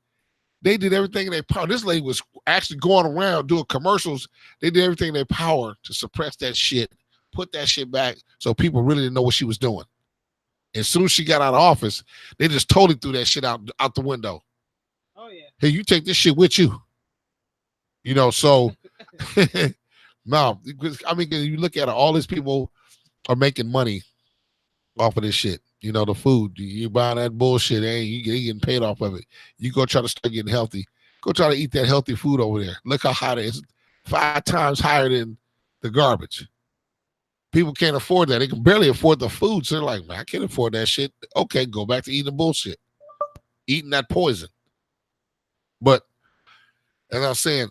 They did everything in their power. This lady was actually going around doing commercials. They did everything in their power to suppress that shit, put that shit back so people really didn't know what she was doing. As soon as she got out of office, they just totally threw that shit out the window. Oh, yeah. Hey, you take this shit with you. So no, because I mean, you look at it, all these people are making money off of this shit. The food, you buy that bullshit, you getting paid off of it. You go try to start getting healthy. Go try to eat that healthy food over there. Look how high it is. 5 times higher than the garbage. People can't afford that. They can barely afford the food. So they're like, man, I can't afford that shit. Okay, go back to eating bullshit. Eating that poison. But, as I was saying,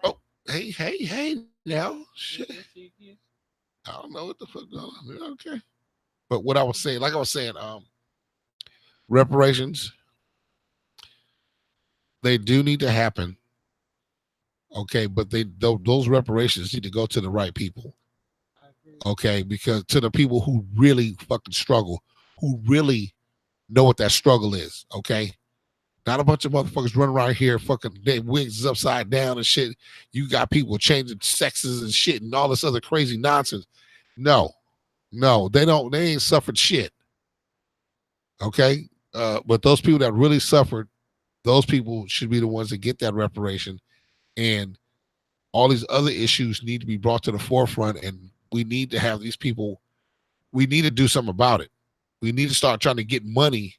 oh, hey, now, shit. I don't know what the fuck going on. Okay. But what I was saying, reparations, they do need to happen. Okay, but those reparations need to go to the right people. Okay, because to the people who really fucking struggle, who really know what that struggle is. Okay, not a bunch of motherfuckers running around here fucking their wigs is upside down and shit. You got people changing sexes and shit and all this other crazy nonsense. No, they don't. They ain't suffered shit. Okay, but those people that really suffered, those people should be the ones that get that reparation, and all these other issues need to be brought to the forefront. And we need to have these people. We need to do something about it. We need to start trying to get money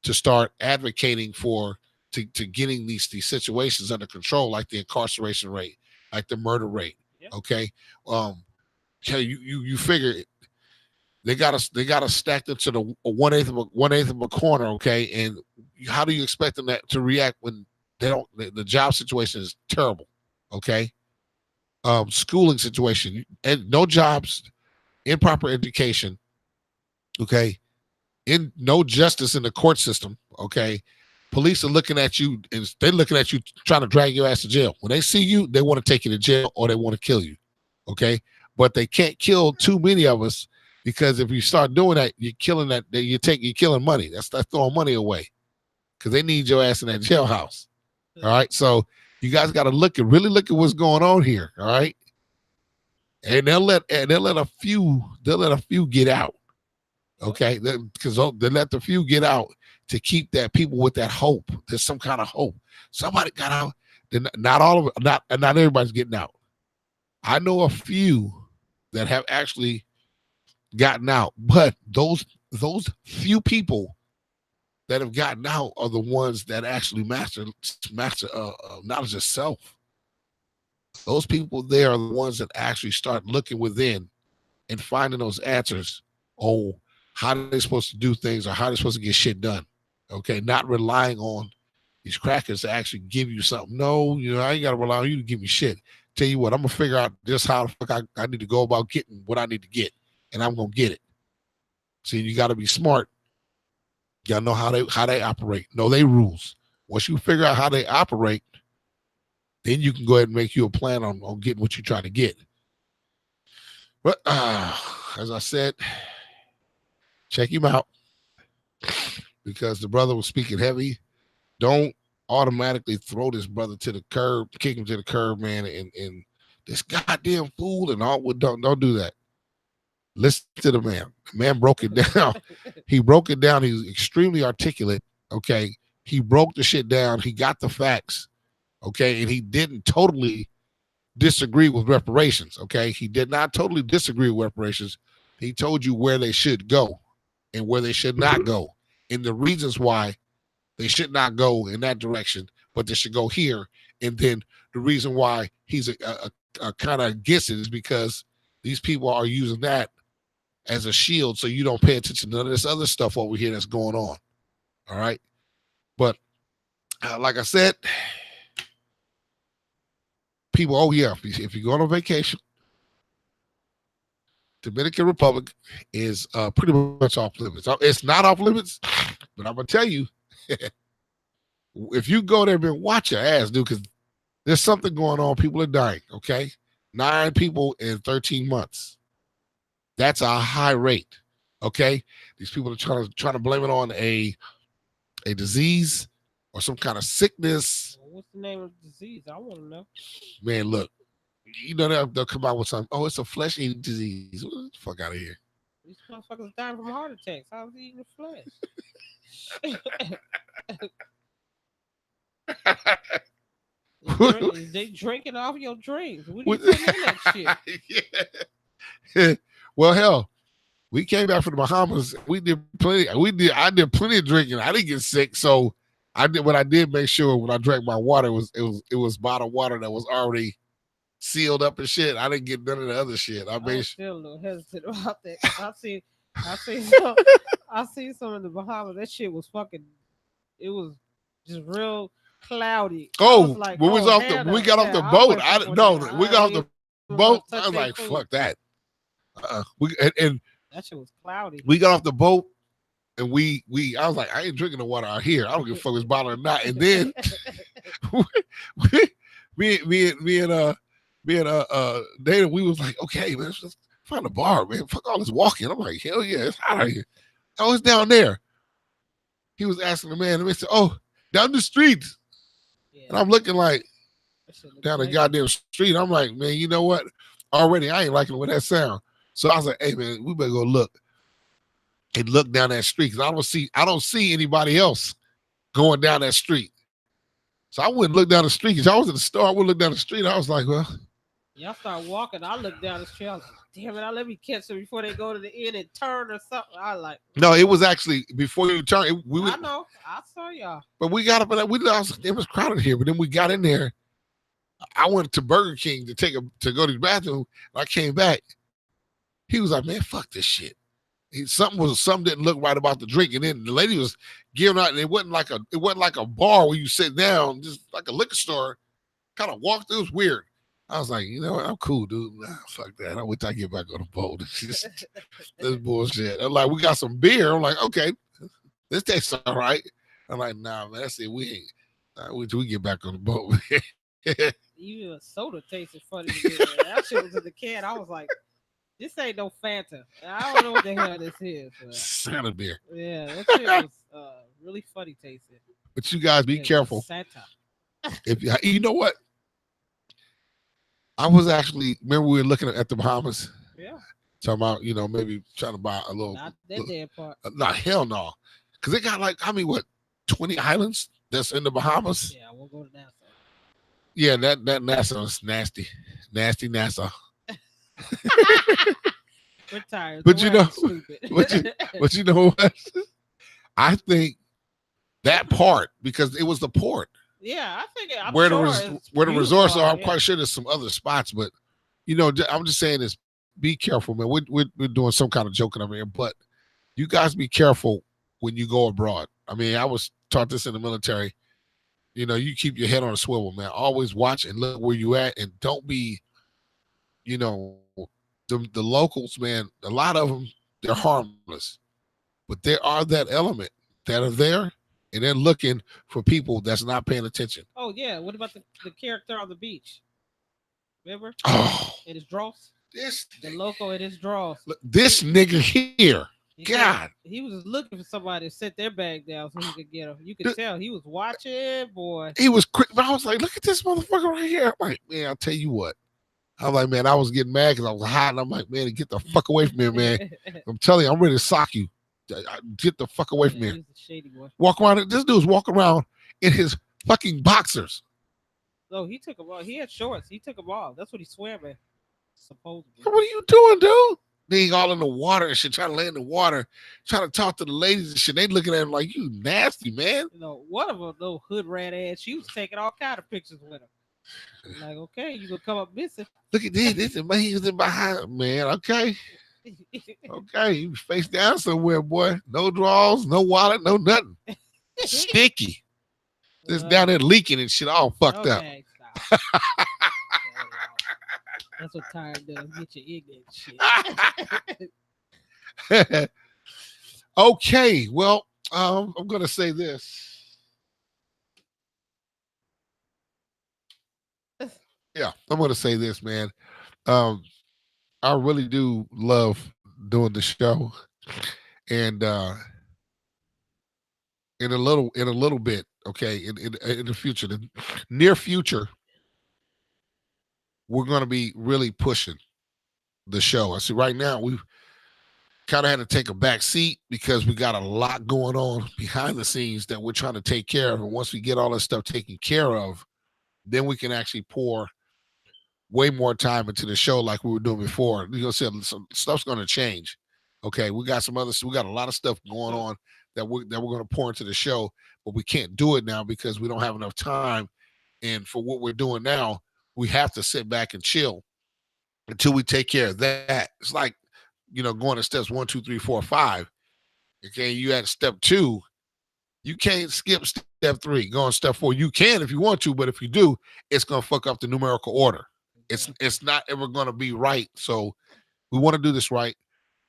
to start advocating for to getting these situations under control, like the incarceration rate, like the murder rate. Yep. Okay, you figure they got us stacked into the 1/8 of a corner. Okay, and how do you expect them to react when they don't? The job situation is terrible. Okay, schooling situation and no jobs, improper education. Okay, in no justice in the court system. Okay, police are looking at you and they're looking at you trying to drag your ass to jail. When they see you, they want to take you to jail or they want to kill you. Okay, but they can't kill too many of us because if you start doing that, you're killing that. You're killing money. That's throwing money away because they need your ass in that jailhouse. All right, so you guys got to really look at what's going on here. All right, and they'll let a few get out. Okay, because they let the few get out to keep that people with that hope. There's some kind of hope. Somebody got out. Not everybody's getting out. I know a few that have actually gotten out, but those few that have gotten out are the ones that actually master knowledge of self. Those people there are the ones that actually start looking within and finding those answers on how they're supposed to do things or how they're supposed to get shit done. Okay, not relying on these crackers to actually give you something. No, I ain't got to rely on you to give me shit. Tell you what, I'm gonna figure out just how the fuck I need to go about getting what I need to get, and I'm gonna get it. See, you got to be smart. You gotta know how they operate. Know their rules. Once you figure out how they operate, then you can go ahead and make you a plan on getting what you're trying to get. But as I said, check him out because the brother was speaking heavy. Don't automatically throw this brother to the curb, kick him to the curb, man, and this goddamn fool and all. Don't do that. Listen to the man. The man broke it down. He broke it down. He was extremely articulate. Okay. He broke the shit down. He got the facts. Okay, and he didn't totally disagree with reparations. Okay, he did not totally disagree with reparations. He told you where they should go and where they should not go, and the reasons why they should not go in that direction, but they should go here. And then the reason why he's a kind of against it is because these people are using that as a shield, so you don't pay attention to none of this other stuff over here that's going on. All right, but like I said, people, oh yeah, if you go on a vacation, Dominican Republic is pretty much off limits. It's not off limits, but I'm gonna tell you, if you go there, man, watch your ass, dude, because there's something going on. People are dying. Okay, 9 people in 13 months. That's a high rate. Okay, these people are trying to blame it on a disease or some kind of sickness. What's the name of the disease? I want to know. Man, look, you know they'll come out with something. Oh, it's a flesh-eating disease. What the fuck out of here? These motherfuckers dying from heart attacks. How's he eating flesh? They drinking off your drinks. What are you putting in that shit? Yeah. Well, hell, we came back from the Bahamas. I did plenty of drinking. I didn't get sick, so I did what I did. Make sure when I drank my water, it was bottled water that was already sealed up and shit. I didn't get none of the other shit. I'm still a little hesitant about that. I seen some in the Bahamas. That shit was fucking. It was just real cloudy. Oh, like, when we got off the boat. We got off the boat. I was like, fuck that. And that shit was cloudy. We got off the boat and I was like, I ain't drinking the water out here. I don't give a fuck if it's bottled or not. And then me and Dana, we was like, okay, man, let's find a bar, man. Fuck all this walking. I'm like, hell yeah, it's out of here. Oh, it's down there. He was asking the man, and he said, oh, down the street. Yeah. And I'm looking like down the goddamn street. I'm like, man, you know what? Already I ain't liking with that sound. So I was like, hey man, we better go look down that street because I don't see anybody else going down that street. So I wouldn't look down the street because I was in the store. I wouldn't look down the street. I was like, well, y'all start walking. I look down the street. I was like, damn it, let me catch them before they go to the end and turn or something. I like. No, it was actually before you turn. I know. I saw y'all. But we got up and it was crowded here. But then we got in there. I went to Burger King to go to the bathroom. And I came back. He was like, man, fuck this shit. Something didn't look right about the drink. And then the lady was giving out, and it wasn't like a bar where you sit down, just like a liquor store. Kind of walked. It was weird. I was like, you know what? I'm cool, dude. Nah, fuck that. I wait till I get back on the boat. This bullshit. I'm like, we got some beer. I'm like, okay, this tastes all right. I'm like, nah, man, that's it. We ain't. Wait till we get back on the boat. Even a soda tasted funny. That shit was in the can. I was like, this ain't no Fanta. I don't know what the hell this is. Santa beer. Yeah, that shit was really funny tasting. But you guys be careful. Santa. If you know what? I was actually, remember we were looking at the Bahamas? Yeah. Talking about, maybe trying to buy a little. Not that damn part. Nah, hell no. Because they got 20 islands that's in the Bahamas? Yeah, we'll go to Nassau. Yeah, that Nassau is nasty. Nasty Nassau. We're tired. But you know what? I think that part, because it was the port. Yeah, I think where the resorts are. I'm quite sure there's some other spots, but I'm just saying this: be careful, man. We're doing some kind of joking over here, but you guys be careful when you go abroad. I mean, I was taught this in the military. You keep your head on a swivel, man. Always watch and look where you at, and don't be, the locals, man. A lot of them, they're harmless, but there are that element that are there. And they're looking for people that's not paying attention. Oh, yeah. What about the character on the beach? Remember? Oh. It is Dross. The local, it is Dross. This nigga here. He was looking for somebody to set their bag down so he could get him. You could tell he was watching, boy. He was quick. But I was like, look at this motherfucker right here. I'm like, man, I'll tell you what. I'm like, man, I was getting mad because I was hot. And I'm like, man, get the fuck away from me, man. I'm telling you, I'm ready to sock you. Get the fuck away from here. Shady boy. Walk around. This dude's walking around in his fucking boxers. No, he took them off. He had shorts. He took them off. That's what he swam in, supposedly. What are you doing, dude? Being all in the water and shit, trying to lay in the water, trying to talk to the ladies and shit. They looking at him like, you nasty, man. You know, one of them, little hood rat ass, she was taking all kind of pictures with him. I'm like, okay, you gonna come up missing. Look at this. This is he was in behind, man. Okay. Okay. You face down somewhere, boy. No drawers, no wallet, no nothing. Sticky. Just down there leaking and shit, all fucked up. Stop. That's what time does. Get your ignorant shit. Okay. Well, I'm gonna say this. Yeah, I'm gonna say this, man. I really do love doing the show, and in a little bit, okay, in the future, the near future, we're gonna be really pushing the show. I see right now we've kind of had to take a back seat because we got a lot going on behind the scenes that we're trying to take care of, and once we get all this stuff taken care of, then we can actually pour way more time into the show like we were doing before. You know, some stuff's going to change. Okay, we got a lot of stuff going on that we're going to pour into the show, but we can't do it now because we don't have enough time. And for what we're doing now, we have to sit back and chill until we take care of that. It's like, you know, going to steps 1, 2, 3, 4, 5. Okay, you at step 2. You can't skip step 3. Go on step 4. You can if you want to, but if you do, it's going to fuck up the numerical order. It's not ever going to be right. So we want to do this right.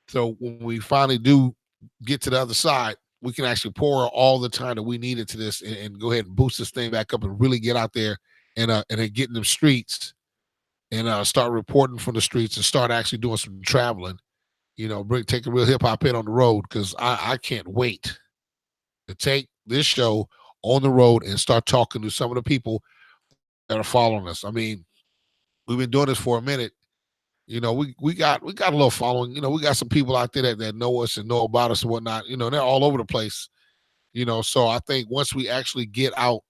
So when we finally do get to the other side, we can actually pour all the time that we need into this and go ahead and boost this thing back up and really get out there and then get in the streets and start reporting from the streets and start actually doing some traveling. You know, take a real hip hop hit on the road, because I can't wait to take this show on the road and start talking to some of the people that are following us. I mean, we've been doing this for a minute. You know, we got a little following. You know, we got some people out there that know us and know about us and whatnot. You know, they're all over the place. You know, so I think once we actually get out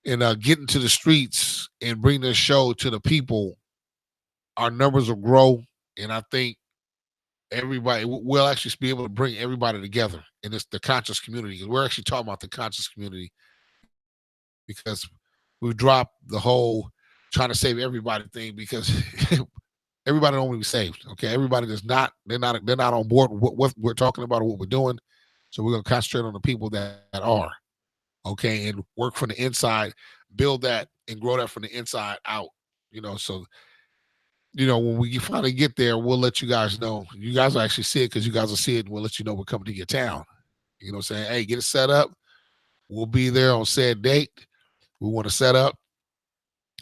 and get into the streets and bring this show to the people, our numbers will grow. And I think we'll actually be able to bring everybody together in the conscious community. Because we're actually talking about the conscious community, because we've dropped the whole trying to save everybody thing, because everybody don't want to be saved. Okay. Everybody they're not on board with what we're talking about or what we're doing. So we're going to concentrate on the people that are. Okay. And work from the inside, build that and grow that from the inside out. You know, so, you know, when we finally get there, we'll let you guys know. You guys will actually see it, because you guys will see it, and we'll let you know we're coming to your town. You know what I'm saying? Hey, get it set up. We'll be there on said date. We want to set up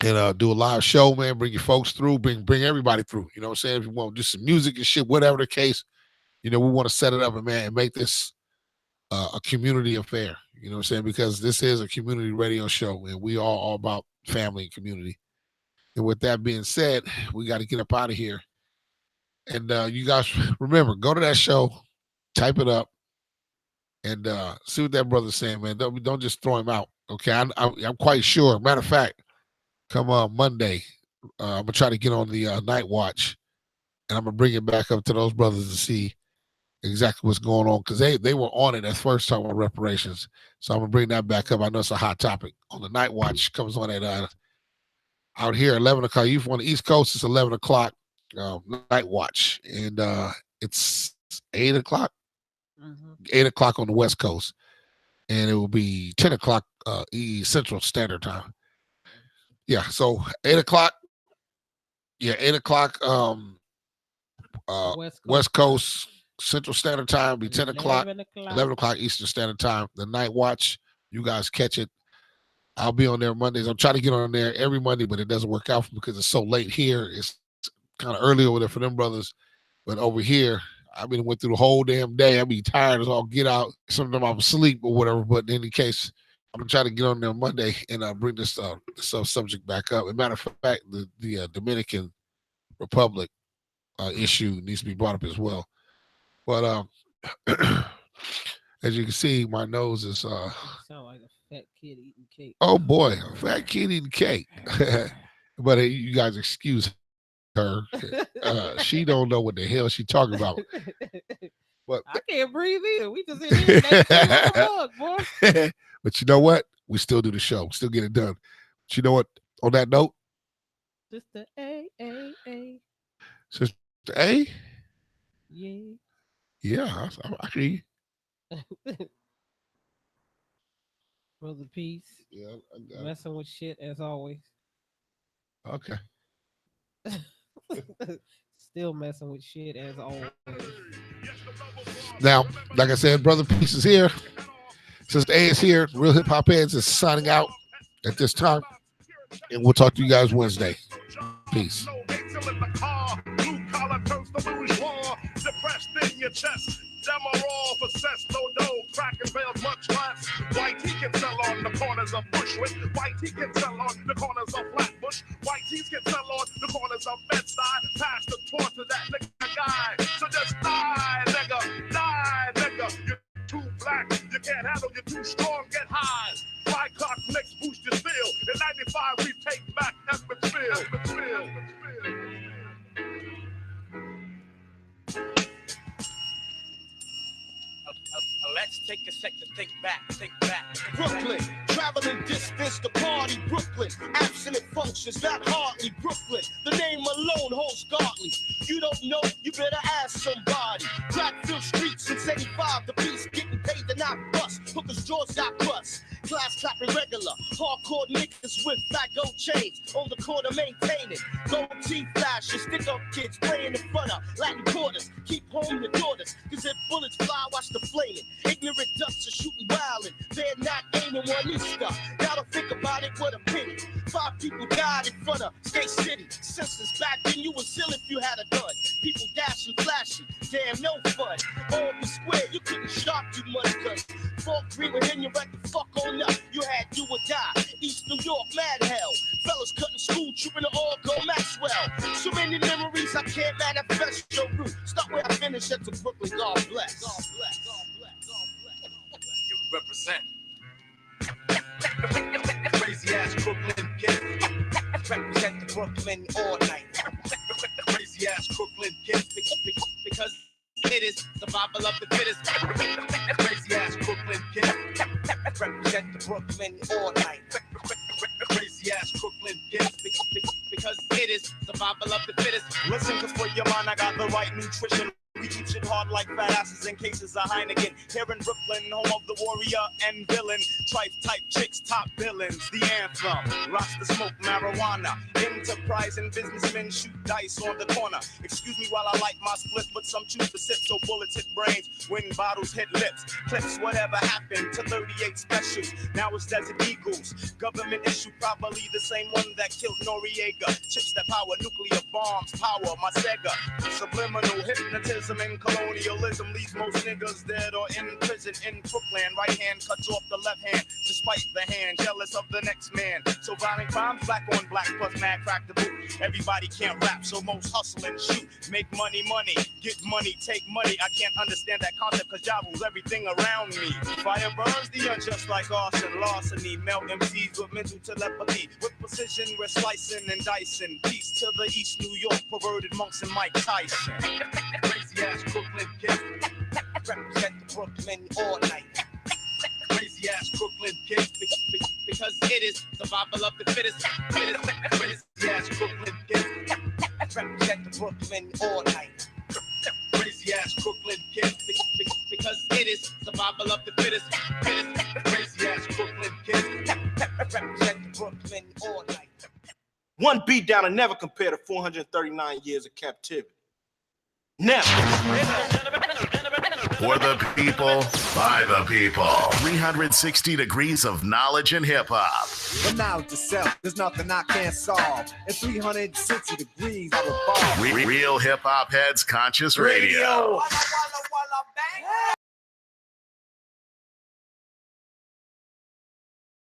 and do a live show, man. Bring your folks through. Bring everybody through. You know what I'm saying? If you want to do some music and shit, whatever the case, you know, we want to set it up and make this a community affair. You know what I'm saying? Because this is a community radio show, and we are all about family and community. And with that being said, we got to get up out of here. And you guys remember, go to that show, type it up, and see what that brother's saying, man. Don't just throw him out. Okay, I'm quite sure. Matter of fact, come Monday, I'm gonna try to get on the night watch, and I'm gonna bring it back up to those brothers to see exactly what's going on, because they were on it at first talking about reparations. So I'm gonna bring that back up. I know it's a hot topic. On the night watch, comes on at out here 11 o'clock. You on the East Coast, it's 11 o'clock night watch, and it's 8 o'clock. 8 o'clock on the West Coast, and it will be 10 o'clock Central Standard Time. Yeah, so 8 o'clock. Yeah, 8 o'clock West Coast Central Standard Time, be 10 o'clock, 11 o'clock Eastern Standard Time. The night watch, you guys catch it. I'll be on there Mondays. I'm trying to get on there every Monday, but it doesn't work out because it's so late here. It's kind of early over there for them brothers. But over here, I've been went through the whole damn day. I'll be tired as all get out. Some of them I'm asleep or whatever. But in any case, I'm gonna try to get on there Monday and bring this subject back up. As a matter of fact, the Dominican Republic issue needs to be brought up as well. But as you can see, my nose is sound like a fat kid eating cake. Oh boy, a fat kid eating cake. But you guys excuse her. She don't know what the hell she talking about. But I can't breathe either. We just in here next to the rug, boy. But you know what? We still do the show. Still get it done. But you know what? On that note, Sister A. Sister A. Yeah. Yeah, I hear you. Brother Peace. Yeah, I got Messing with shit as always. Okay. Still messing with shit as always. Now, like I said, Brother Peace is here. Sister A is here. Real Hip Hop Heads is signing out at this time. And we'll talk to you guys Wednesday. Peace. Depressed in your chest. Demerol for cess, no dough, cracking veils much less. White he can sell on the corners of Bushwick. White he can sell on the corners of Flatbush. White he can sell on the corners of Bed-Stuy. Pass the torch to that nigga guy. So just die, nigga. You're too black, you can't handle, you're too strong, get high. Fly clock next boost your steel. In 95 we take back Edmondsville. Let's take a sec to think back. Brooklyn, traveling distance to party Brooklyn. Abstinent functions, not hardly Brooklyn. The name alone holds godly. You don't know, you better ask somebody. Blackfield streets since 85, the piece getting paid to not bust. Hookers' jaws got bust. Class clapping regular. Hardcore niggas with fat gold chains. On the corner maintaining. Gold teeth flashes. Stick up kids playing in front of Latin quarters. Keep home your daughters. Cause if bullets fly, watch the flaming. Ignorant ducks are shooting wildin'. They're not aiming one Easter. Now to think about it, what a pity. 5 people died in front of Skate City. Since back then you was ill if you had a gun. People dashing, flashing. Damn, no fun. Over square, you couldn't shop too much cause Fort Greene would hit you right the fuck on up. You had do or die. East New York, mad hell. Fellas cutting school, trooping to all go Maxwell. So many memories I can't manifest your route. Start where I finish at the Brooklyn, God bless. God bless. God bless. God bless. You represent. Crazy ass Brooklyn kid. Represent the Brooklyn all night. Crazy ass Brooklyn kid. Because it is survival of the fittest. Crazy ass Brooklyn kid. Represent the Brooklyn all night. Crazy ass Brooklyn kid. Because it is survival of the fittest. Listen, cause for your mind I got the right nutrition. We keep shit hard like fat asses in cases of Heineken. Here in Brooklyn, home of the warrior and villain. Trife type chicks, top villains. The anthem, rocks the smoke, marijuana. Enterprising businessmen shoot dice on the corner. Excuse me while I light my split, but some choose to sip so bullets hit brains. When bottles hit lips, clips, whatever happened to 38 specials. Now it's Desert Eagles. Government issue, probably the same one that killed Noriega. Chips that power nuclear bombs, power my Sega. Subliminal hypnotism and colonialism leaves most niggas dead or in prison in Brooklyn. Right hand cuts off the left hand to spite the hand, jealous of the next man. So violent crimes, black on black plus mad crack the boot. Everybody can't rap, so most hustle and shoot. Make money, get money, take money. I can't understand that concept cause y'all rules everything around me. Fire burns the unjust like arson, larceny. Melt MCs with mental telepathy. With precision we're slicing and dicing. Peace to the East New York perverted monks and Mike Tyson. Crazy ass Brooklyn kid. Represent the Brooklyn all night. Crazy ass Brooklyn kid. Because it is survival of the fittest. Crazy ass Brooklyn kid. Represent the Brooklyn all night. Crazy ass Brooklyn kid. Because it is survival of the fittest. Crazy ass Brooklyn kid. Represent the Brooklyn all night. One beat down and never compare to 439 years of captivity. Never. For the people, by the people. 360 degrees of knowledge and hip hop. The knowledge itself, there's nothing I can't solve. In 360 degrees, I revolve. Real Hip Hop Heads Conscious Radio.